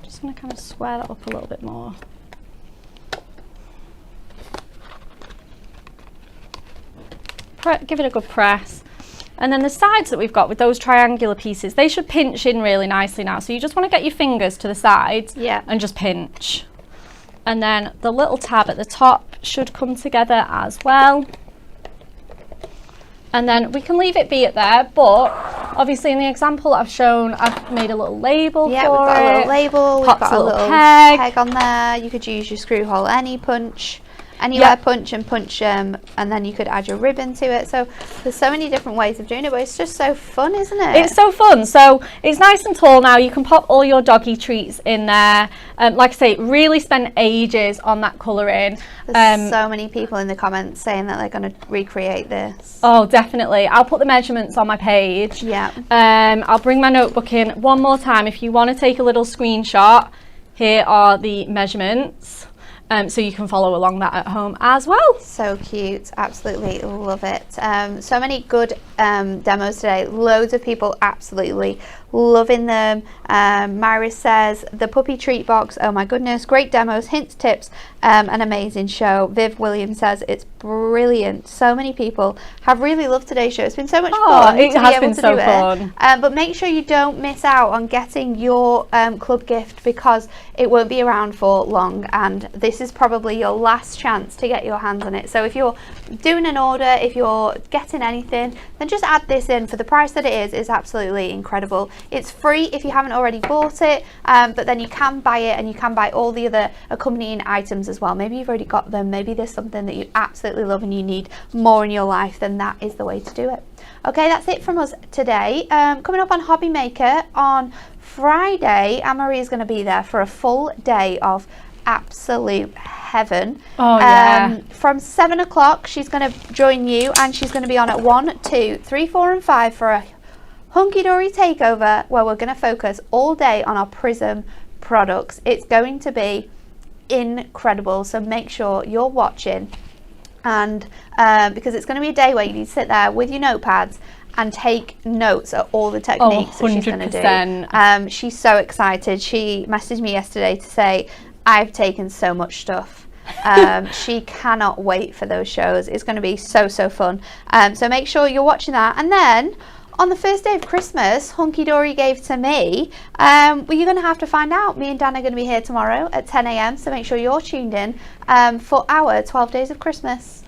Just going to kind of square that up a little bit more. Give it a good press. And then the sides that we've got with those triangular pieces, they should pinch in really nicely now. So you just want to get your fingers to the sides, yeah, and just pinch. And then the little tab at the top should come together as well. And then we can leave it be at there, but obviously in the example I've shown, I've made a little label for it. Yeah, we've got a little label, we've got a little peg on there. You could use your screw hole anywhere punch, and then you could add your ribbon to it. So there's so many different ways of doing it, but it's just so fun, isn't it? It's so fun. So it's nice and tall now. You can pop all your doggy treats in there. Like I say, really spend ages on that colouring. There's so many people in the comments saying that they're going to recreate this. Oh, definitely. I'll put the measurements on my page. Yeah. I'll bring my notebook in one more time. If you want to take a little screenshot, here are the measurements. So you can follow along that at home as well. So cute, absolutely love it. So many good demos today. Loads of people absolutely loving them. Myra says, the puppy treat box, oh my goodness, great demos, hints, tips, an amazing show. Viv Williams says, it's brilliant. So many people have really loved today's show. It's been so much fun. It has been so fun. But make sure you don't miss out on getting your club gift, because it won't be around for long, and this is probably your last chance to get your hands on it. So if you're doing an order, if you're getting anything, then just add this in. For the price that it is, it's absolutely incredible. It's free if you haven't already bought it, but then you can buy it, and you can buy all the other accompanying items as well. Maybe you've already got them, maybe there's something that you absolutely love and you need more in your life, then that is the way to do it. Okay, that's it from us today. Coming up on Hobby Maker on Friday, Anne-Marie is going to be there for a full day of absolute heaven. From 7 o'clock she's going to join you, and she's going to be on at 1, 2, 3, 4 and 5 for a hunky-dory takeover where we're going to focus all day on our Prism products. It's going to be incredible, so make sure you're watching, and because it's going to be a day where you need to sit there with your notepads and take notes of all the techniques that she's going to do. She's so excited. She messaged me yesterday to say, I've taken so much stuff. She cannot wait for those shows. It's going to be so fun. So make sure you're watching that. And then on the first day of Christmas, Hunky Dory gave to me. Well, you're going to have to find out. Me and Dan are going to be here tomorrow at 10 a.m. So make sure you're tuned in for our 12 days of Christmas.